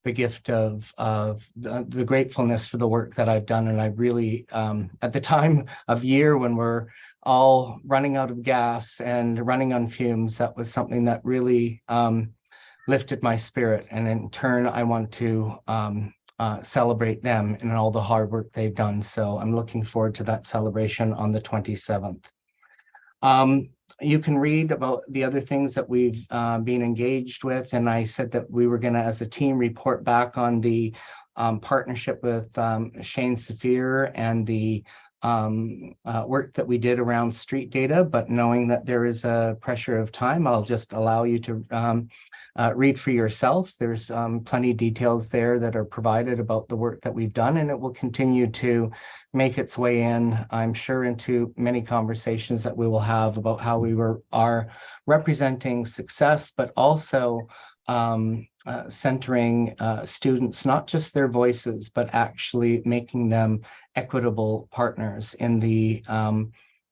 the gift of the gratefulness for the work that I've done. And I really, at the time of year when we're all running out of gas and running on fumes, that was something that really lifted my spirit. And in turn, I want to celebrate them and all the hard work they've done. So I'm looking forward to that celebration on the 27th. You can read about the other things that we've been engaged with. And I said that we were going to, as a team, report back on the partnership with Shane Saphir and the work that we did around street data. But knowing that there is a pressure of time, I'll just allow you to read for yourselves. There's plenty of details there that are provided about the work that we've done, and it will continue to make its way in, I'm sure, into many conversations that we will have about how we are representing success, but also centering students, not just their voices, but actually making them equitable partners in the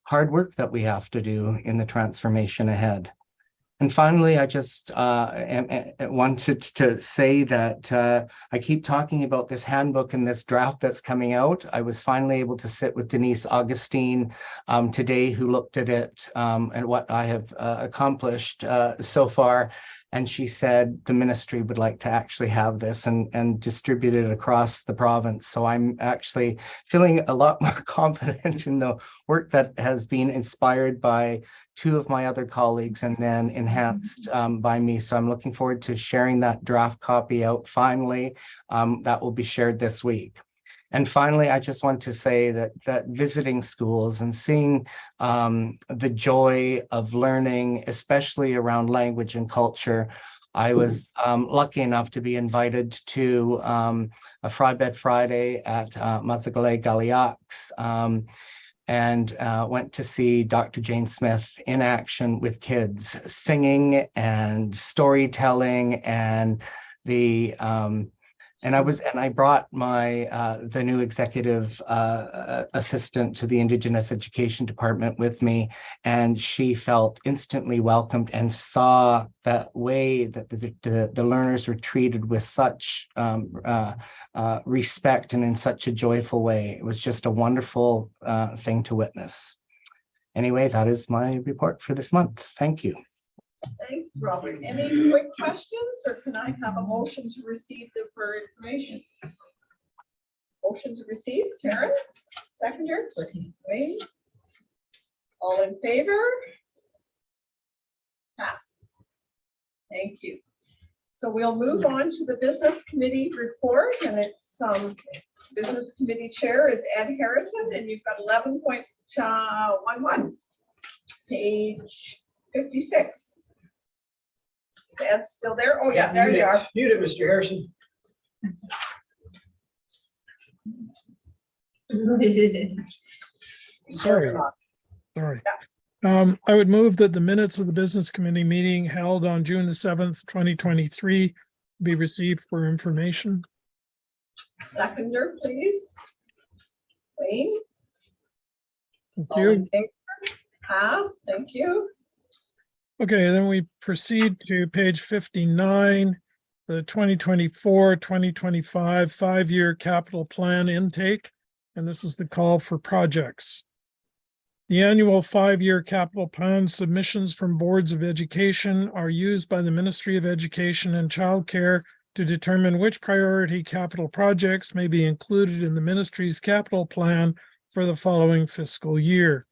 hard work that we have to do in the transformation ahead. And finally, I just wanted to say that I keep talking about this handbook and this draft that's coming out. I was finally able to sit with Denise Augustine today, who looked at it and what I have accomplished so far. And she said the ministry would like to actually have this and distribute it across the province. So I'm actually feeling a lot more confident in the work that has been inspired by two of my other colleagues and then enhanced by me. So I'm looking forward to sharing that draft copy out finally. That will be shared this week. And finally, I just want to say that visiting schools and seeing the joy of learning, especially around language and culture. I was lucky enough to be invited to a Frybed Friday at Mazagale Galiacs and went to see Dr. Jane Smith in action with kids, singing and storytelling and the and I brought my the new executive assistant to the Indigenous Education Department with me, and she felt instantly welcomed and saw that way that the learners were treated with such respect and in such a joyful way. It was just a wonderful thing to witness. Anyway, that is my report for this month. Thank you. Thanks, Robert. Any quick questions, or can I have a motion to receive the for information? Motion to receive, Karen, seconder? Second. Wayne? All in favor? Passed. Thank you. So we'll move on to the business committee report, and it's business committee chair is Ed Harrison, and you've got 11.11, page 56. Is Ed still there? Oh yeah, there you are. Mute it, Mr. Harrison. Sorry. I would move that the minutes of the business committee meeting held on June the 7th, 2023 be received for information. Seconder, please. Wayne? Thank All you. in favor? Pass. Thank you. Okay, then we proceed to page 59, the 2024-2025 five-year capital plan intake, and this is the call for projects. The annual five-year capital plan submissions from boards of education are used by the Ministry of Education and Childcare to determine which priority capital projects may be included in the ministry's capital plan for the following fiscal year.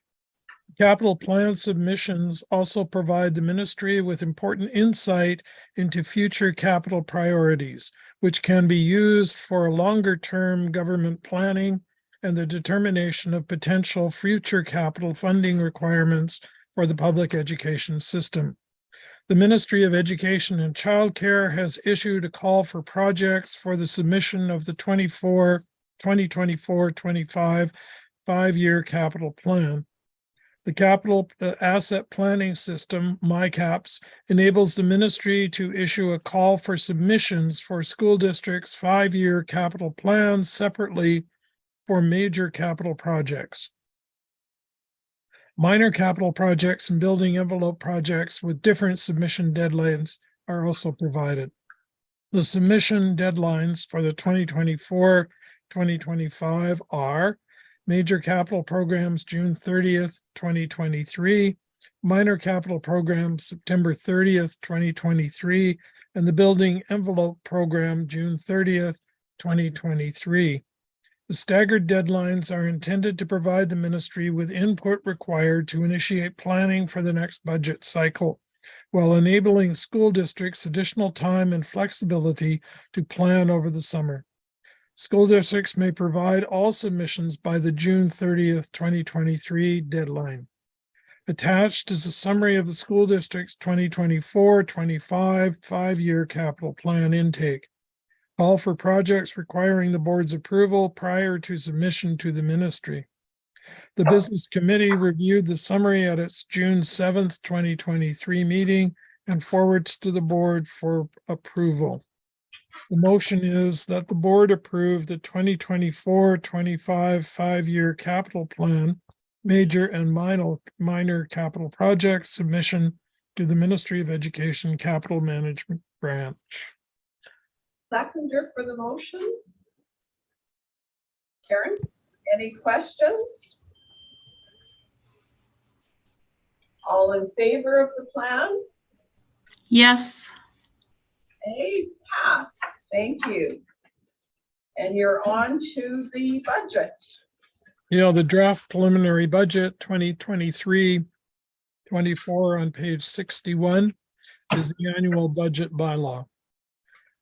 Capital plan submissions also provide the ministry with important insight into future capital priorities, which can be used for longer-term government planning and the determination of potential future capital funding requirements for the public education system. The Ministry of Education and Childcare has issued a call for projects for the submission of the 2024-25 five-year capital plan. The Capital Asset Planning System, MyCAPS, enables the ministry to issue a call for submissions for school districts' five-year capital plans separately for major capital projects. Minor capital projects and building envelope projects with different submission deadlines are also provided. The submission deadlines for the 2024-2025 are major capital programs, June 30th, 2023, minor capital programs, September 30th, 2023, and the building envelope program, June 30th, 2023. The staggered deadlines are intended to provide the ministry with input required to initiate planning for the next budget cycle, while enabling school districts additional time and flexibility to plan over the summer. School districts may provide all submissions by the June 30th, 2023 deadline. Attached is a summary of the school district's 2024-25 5-year capital plan intake. Call for projects requiring the board's approval prior to submission to the ministry. The business committee reviewed the summary at its June 7th, 2023 meeting and forwards to the board for approval. The motion is that the board approve the 2024-25 5-year capital plan, major and minor capital projects submission to the Ministry of Education Capital Management Branch. Seconder for the motion. Karen, any questions? All in favor of the plan? Yes. Okay, pass. Thank you. And you're on to the budget. Yeah, the draft preliminary budget 2023-24 on page 61 is the annual budget bylaw.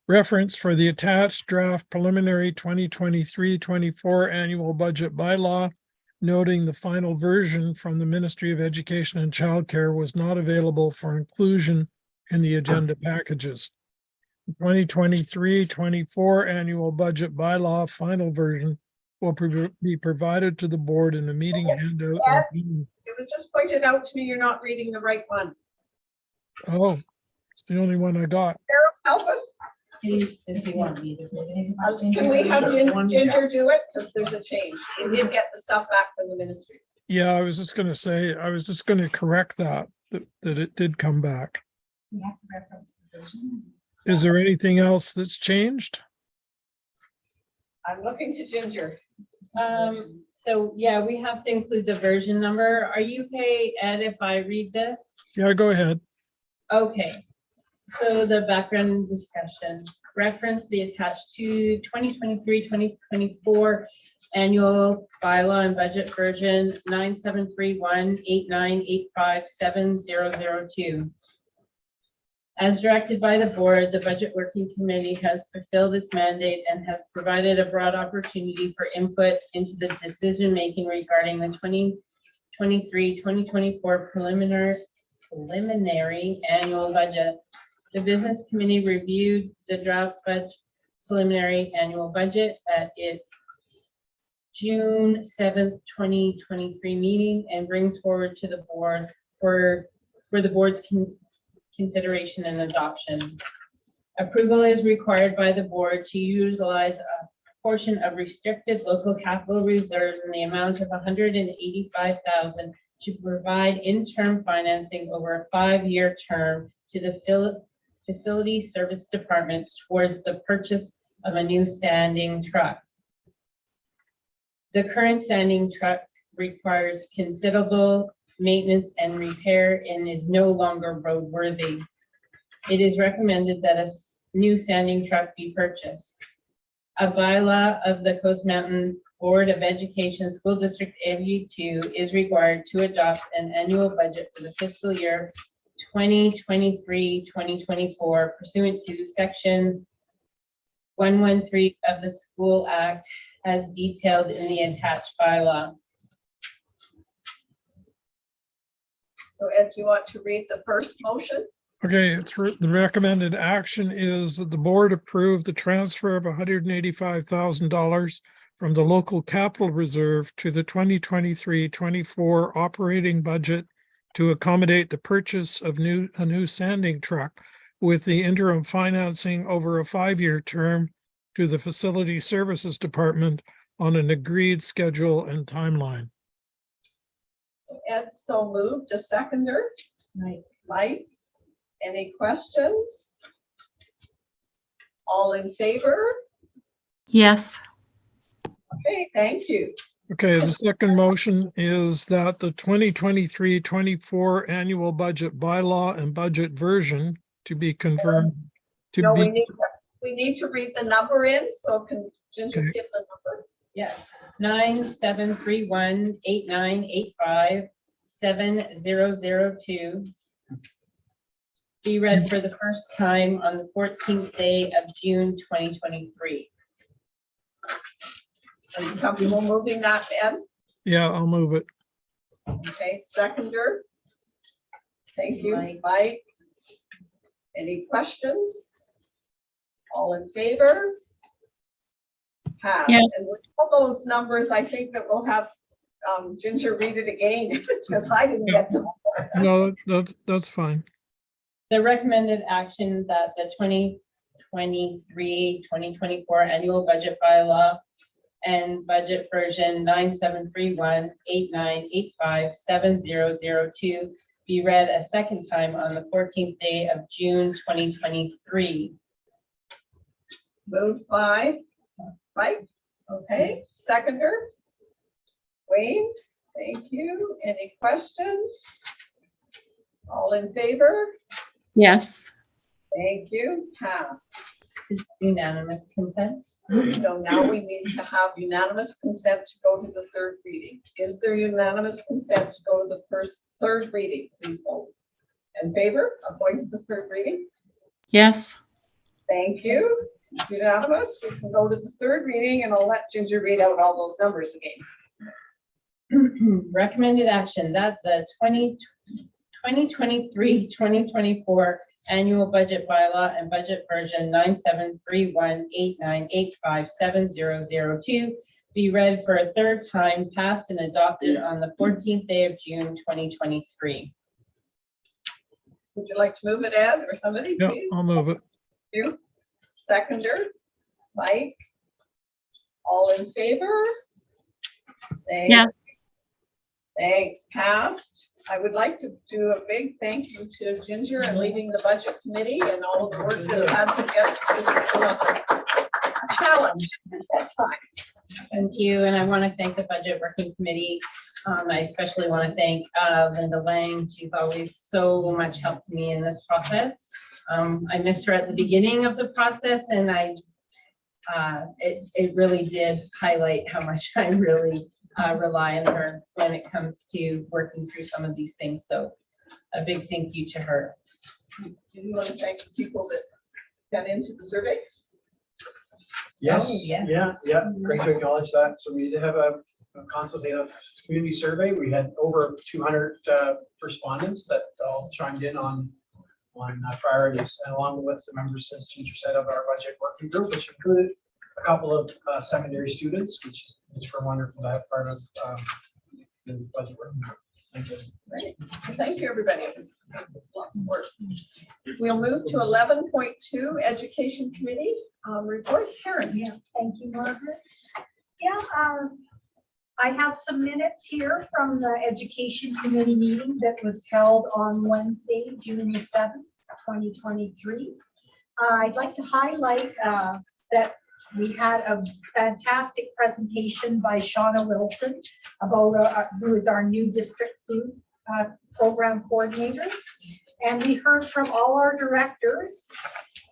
Reference for the attached draft preliminary 2023-24 annual budget bylaw, noting the final version from the Ministry of Education and Childcare was not available for inclusion in the agenda packages. The 2023-24 annual budget bylaw final version will be provided to the board in a meeting handout. It was just pointed out to me you're not reading the right one. Oh, it's the only one I got. Carol, help us. Can we have Ginger do it? Because there's a change. We did get the stuff back from the ministry. Yeah, I was just going to say, I was just going to correct that it did come back. Is there anything else that's changed? I'm looking to Ginger. So yeah, we have to include the version number. Are you okay, Ed, if I read this? Yeah, go ahead. Okay. So the background discussion, reference the attached to 2023-2024 annual bylaw and budget version 973189857002. As directed by the board, the Budget Working Committee has fulfilled its mandate and has provided a broad opportunity for input into the decision-making regarding the 2023-2024 preliminary annual budget. The Business Committee reviewed the draft preliminary annual budget at its June 7th, 2023 meeting and brings forward to the board for the board's consideration and adoption. Approval is required by the board to utilize a portion of restricted local capital reserves in the amount of $185,000 to provide interim financing over a 5-year term to the Facility Service Departments towards the purchase of a new sanding truck. The current sanding truck requires considerable maintenance and repair and is no longer roadworthy. It is recommended that a new sanding truck be purchased. A bylaw of the Coast Mountain Board of Education School District Area 2 is required to adopt an annual budget for the fiscal year 2023-2024 pursuant to section 113 of the School Act as detailed in the attached bylaw. So Ed, do you want to read the first motion? Okay, the recommended action is that the board approve the transfer of $185,000 from the local capital reserve to the 2023-24 operating budget to accommodate the purchase of a new sanding truck with the interim financing over a 5-year term to the Facility Services Department on an agreed schedule and timeline. Ed so moved. A seconder? Mike. Any questions? All in favor? Yes. Okay, thank you. Okay, the second motion is that the 2023-24 annual budget bylaw and budget version to be confirmed to No, we be, need to read the number in, so can Ginger Okay. give the number? Yes, 9731-8985-7002. Be read for the first time on the 14th day of June 2023. Are you comfortable moving that, Ben? yeah, I'll move it. Okay, seconder. Thank you, Mike. Any questions? All in favor? Pass. Yes. And with all those numbers, I think that we'll have Ginger read it again because I didn't get them. No, that's fine. The recommended action that the 2023-2024 annual budget bylaw and budget version 9731-8985-7002 be read a second time on the 14th day of June 2023. Moved by Mike. Okay, seconder. Wayne, thank you. Any questions? All in favor? Yes. Thank you. Pass. Is unanimous consent? So now we need to have unanimous consent to go to the third reading. Is there unanimous consent to go to the third reading? Please vote. In favor of going to the third reading? Yes. Thank you. It's unanimous. We can go to the third reading and I'll let Ginger read out all those numbers again. Recommended action that the 2023-2024 annual budget bylaw and budget version 9731-8985-7002 be read for a third time, passed and adopted on the 14th day of June 2023. Would you like to move it, Ed, or somebody, Yeah, please? I'll move it. You. Seconder, Mike. All in favor? Thanks. Yeah. Thanks, passed. I would like to do a big thank you to Ginger and leading the budget committee and all of the work that had to get to a challenge at times. Thank you, and I want to thank the Budget Working Committee. I especially want to thank Linda Lang. She's always so much help to me in this process. I missed her at the beginning of the process, and it really did highlight how much I really rely on her when it comes to working through some of these things. So a big thank you to her. Do you want to thank the people that got into the survey? Yes, Oh, yes. yeah, great to acknowledge that. So we did have a consultative community survey. We had over 200 respondents that all chimed in on priorities, and along with the members, as Ginger said, of our budget working group, which included a couple of secondary students, which is for wonderful to have part of the budget working group. Thank you. Great. Thank you, everybody. It was lots of work. We'll move to 11.2 Education Committee report. Karen. Yeah, thank you, Margaret. Yeah, I have some minutes here from the Education Committee meeting that was held on Wednesday, June the 7th, 2023. I'd like to highlight that we had a fantastic presentation by Shauna Wilson about who is our new district food program coordinator. And we heard from all our directors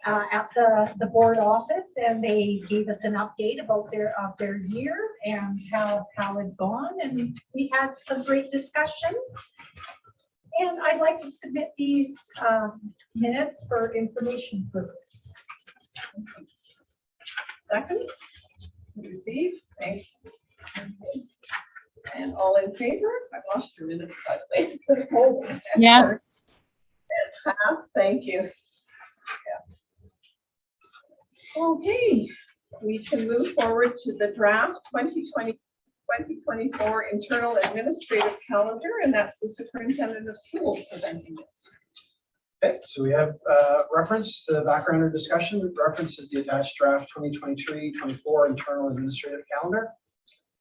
at the board office, and they gave us an update about their year and how it gone. And we had some great discussion. And I'd like to submit these minutes for information purpose. Second, receive, thanks. And all in favor? I lost your minutes, by the way. Yeah. Pass, thank you. Yeah. Okay, we can move forward to the draft 2024 internal administrative calendar, and that's the superintendent of schools presenting this. Okay, so we have reference to the background or discussion. Reference is the attached draft 2023-24 internal administrative calendar.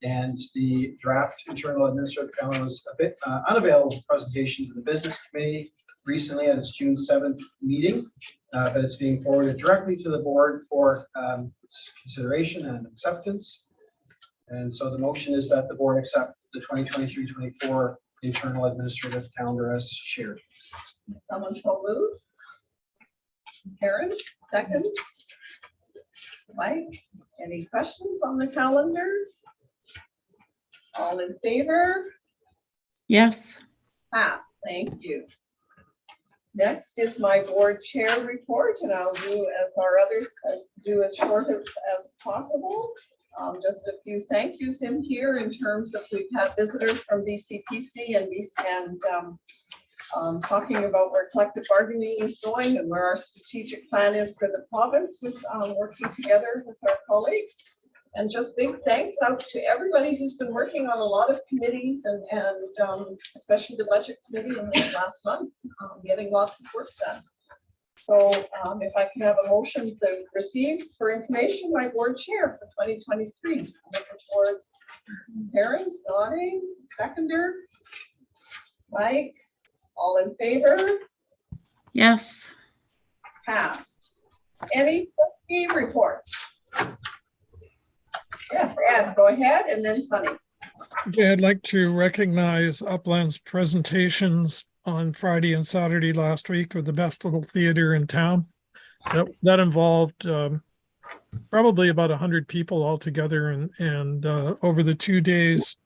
And the draft internal administrative calendar was a bit unavailable for presentation to the business committee recently at its June 7th meeting, but it's being forwarded directly to the board for its consideration and acceptance. And so the motion is that the board accept the 2023-24 internal administrative calendar as shared. Someone so moved? Karen, second? Mike, any questions on the calendar? All in favor? Yes. Pass, thank you. Next is my board chair report, and I'll do as our others do as short as possible. Just a few thank yous in here in terms of we've had visitors from BCPC and talking about where collective bargaining is going and where our strategic plan is for the province with working together with our colleagues. And just big thanks out to everybody who's been working on a lot of committees and especially the budget committee in this last month, getting lots of work done. So if I can have a motion to receive for information, my board chair for 2023. Looking towards Karen's nodding, seconder, Mike, all in favor? Yes. Passed. Any trustee reports? Yes, Ed, go ahead, and then Sunny. Okay, I'd like to recognize Upland's presentations on Friday and Saturday last week of the best little theater in town. That involved probably about 100 people altogether, and over the 2 days,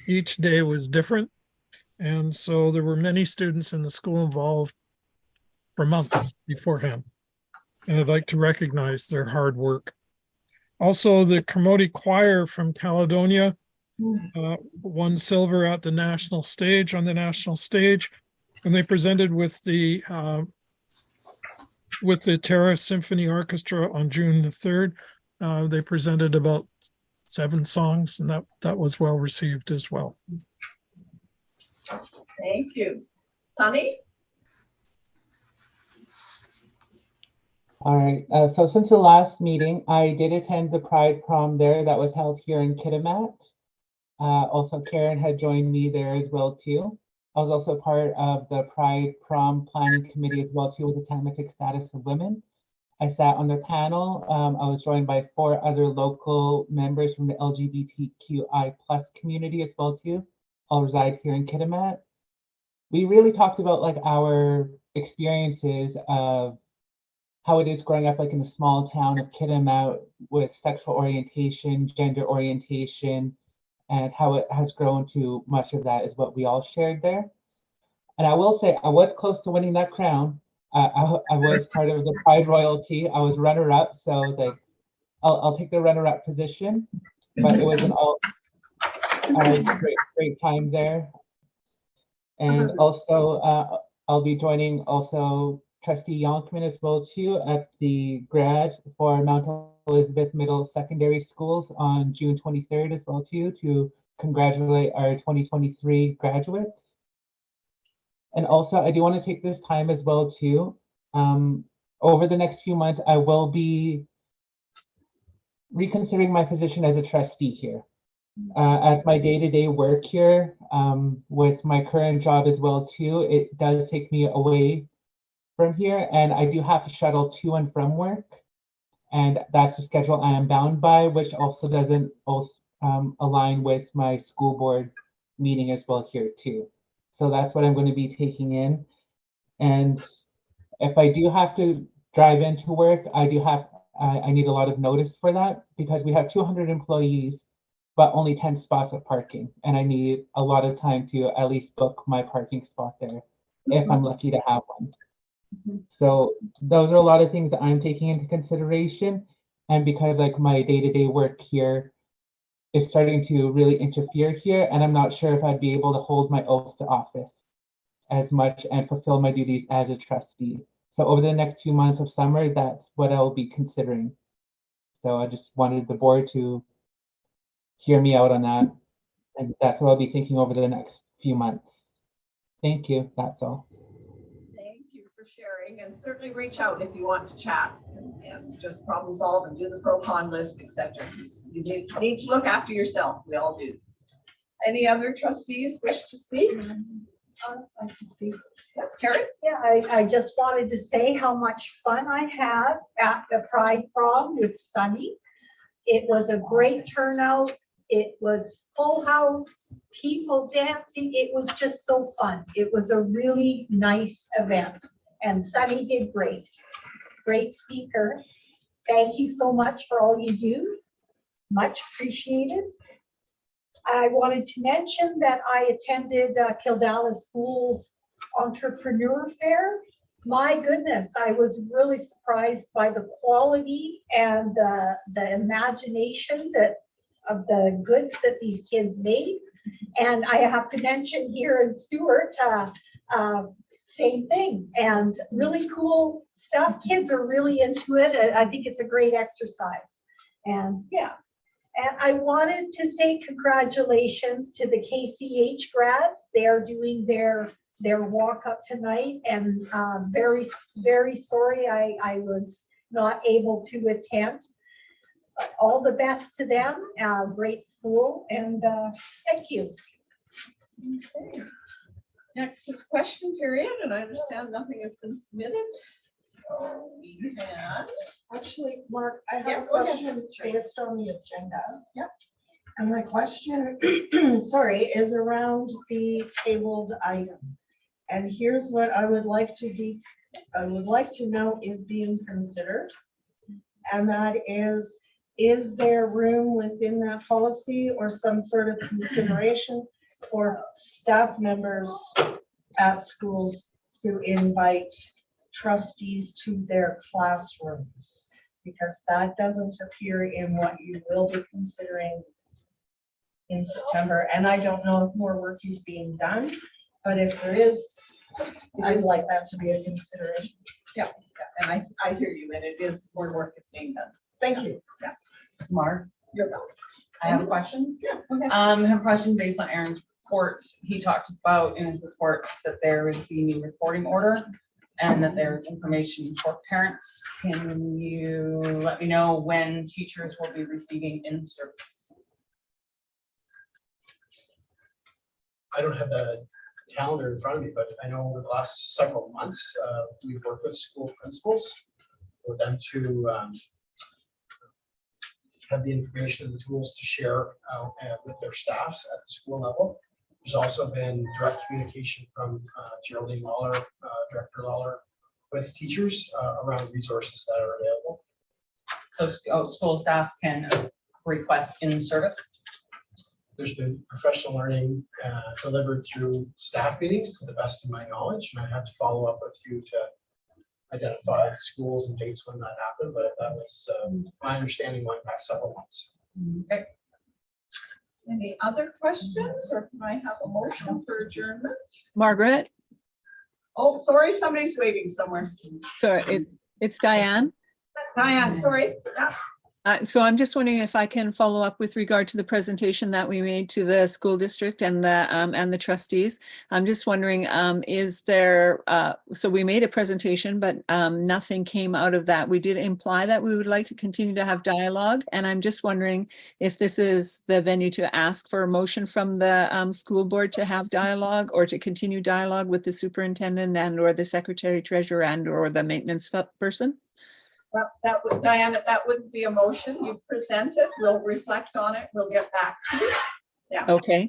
each day was different. And so there were many students in the school involved for months beforehand. And I'd like to recognize their hard work. Also, the Kermode Choir from Caledonia won silver at the national stage, on the national stage, and they presented with the Terra Symphony Orchestra on June the 3rd. They presented about 7 songs, and that was well received as well. Thank you. Sunny? All right, so since the last meeting, I did attend the Pride Prom there that was held here in Kitimat. Also, Karen had joined me there as well too. I was also part of the Pride Prom Planning Committee as well too with the Tamatic Status of Women. I sat on their panel. I was joined by 4 other local members from the LGBTQI+ community as well too. All reside here in Kitimat. We really talked about like our experiences of how it is growing up like in the small town of Kitimat with sexual orientation, gender orientation, and how it has grown to much of that is what we all shared there. And I will say I was close to winning that crown. I was part of the Pride royalty. I was runner-up, so like I'll take the runner-up position. But it was an all great time there. And also I'll be joining also Trustee Yonkman as well too at the grad for Mount Elizabeth Middle Secondary Schools on June 23rd as well too, to congratulate our 2023 graduates. And also I do want to take this time as well too. Over the next few months, I will be reconsidering my position as a trustee here. As my day-to-day work here with my current job as well too, it does take me away from here, and I do have to shuttle to and from work, and that's the schedule I am bound by, which also doesn't align with my school board meeting as well here too. So that's what I'm going to be taking in. And if I do have to drive into work, I need a lot of notice for that, because we have 200 employees, but only 10 spots of parking, and I need a lot of time to at least book my parking spot there if I'm lucky to have one. So those are a lot of things that I'm taking into consideration. And because like my day-to-day work here is starting to really interfere here, and I'm not sure if I'd be able to hold my oath to office as much and fulfill my duties as a trustee. So over the next few months of summer, that's what I'll be considering. So I just wanted the board to hear me out on that. And that's what I'll be thinking over the next few months. Thank you, that's all. Sharing, and certainly reach out if you want to chat and just problem solve and do the pro-con list, etc. You need to look after yourself. We all do. Any other trustees wish to speak? I can speak. Terry? Yeah, I just wanted to say how much fun I had at the Pride Prom with Sunny. It was a great turnout. It was full house, people dancing. It was just so fun. It was a really nice event and Sunny did great. Great speaker. Thank you so much for all you do. Much appreciated. I wanted to mention that I attended Kildala School's Entrepreneur Fair. My goodness, I was really surprised by the quality and the imagination of the goods that these kids made. And I have to mention here in Stewart, same thing, and really cool stuff. Kids are really into it. I think it's a great exercise. And yeah, and I wanted to say congratulations to the KCH grads. They are doing their walk up tonight, and very, very sorry I was not able to attend. But all the best to them. Great school, and thank you. Okay. Next is question period, and I understand nothing has been submitted. So we can. Actually, Mark, I Yeah, have a go ahead. question based on the agenda. Yep. And my question, sorry, is around the tabled item. And here's what I would like to know is being considered. And that is there room within that policy or some sort of consideration for staff members at schools to invite trustees to their classrooms? Because that doesn't appear in what you will be considering in September. And I don't know if more work is being done, but if there is, I'd like that to be a consideration. Yeah, and I hear you, and it is more work is being done. Thank you. Yeah. Mark, You're welcome. I have a question. Yeah. Okay. I have a question based on Aaron's report. He talked about in his report that there would be new reporting order and that there's information for parents. Can you let me know when teachers will be receiving in-service? I don't have the calendar in front of me, but I know over the last several months, we've worked with school principals for them to have the information and the tools to share with their staffs at the school level. There's also been direct communication from Geraldine Lawler, Director Lawler, with teachers around resources that are available. So school staffs can request in-service? There's been professional learning delivered through staff meetings to the best of my knowledge, and I have to follow up with you to identify schools and dates when that happened, but that was my understanding went back several months. Okay. Any other questions, or can I have a motion for adjournment? Margaret, Oh, sorry, somebody's waiting somewhere. sorry, it's Diane. Diane, sorry. Yeah. So I'm just wondering if I can follow up with regard to the presentation that we made to the school district and the trustees. I'm just wondering, is there, so we made a presentation, but nothing came out of that. We did imply that we would like to continue to have dialogue. And I'm just wondering if this is the venue to ask for a motion from the school board to have dialogue or to continue dialogue with the superintendent and or the secretary treasurer and or the maintenance person. Well, that would, Diana, that wouldn't be a motion. You present it, we'll reflect on it, we'll get back to you. Yeah. Okay.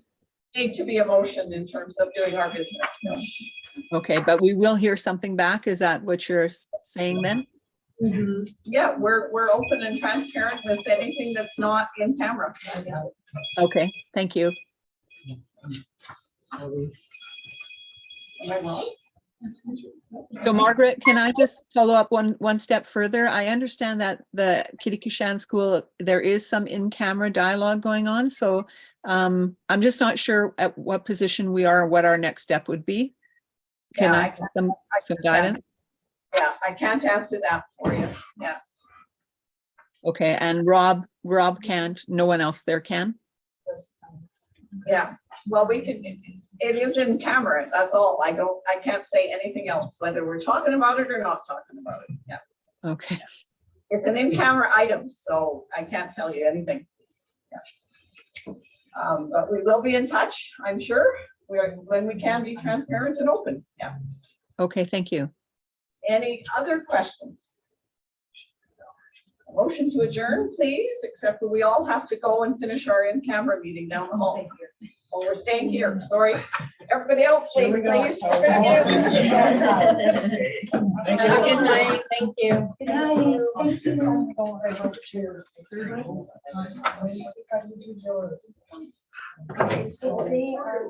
Need to be a motion in terms of doing our business. No. Okay, but we will hear something back. Is that what you're saying then? Mhm. Yeah, we're open and transparent with anything that's not in camera. Okay, thank you. Am I wrong? So Margaret, can I just follow up one step further? I understand that the Kittagh-Cushan School, there is some in-camera dialogue going on. So I'm just not sure at what position we are, what our next step would be. Can I get some guidance? Yeah, I can't answer that for you. Yeah. Okay, and Rob can't, no one else there can? Yeah, well, we can, it is in camera, that's all. I can't say anything else, whether we're talking about it or not talking about it. Yeah. Okay. It's an in-camera item, so I can't tell you anything. Yeah. But we will be in touch, I'm sure, when we can be transparent and open. Yeah. Okay, thank you. Any other questions? Motion to adjourn, please, except for we all have to go and finish our in-camera meeting down the hall. Oh, we're staying here, sorry. Everybody else, Here please, we go. please. Thank Have a good night. Thank you. Good night. Thank you. Okay, so they are.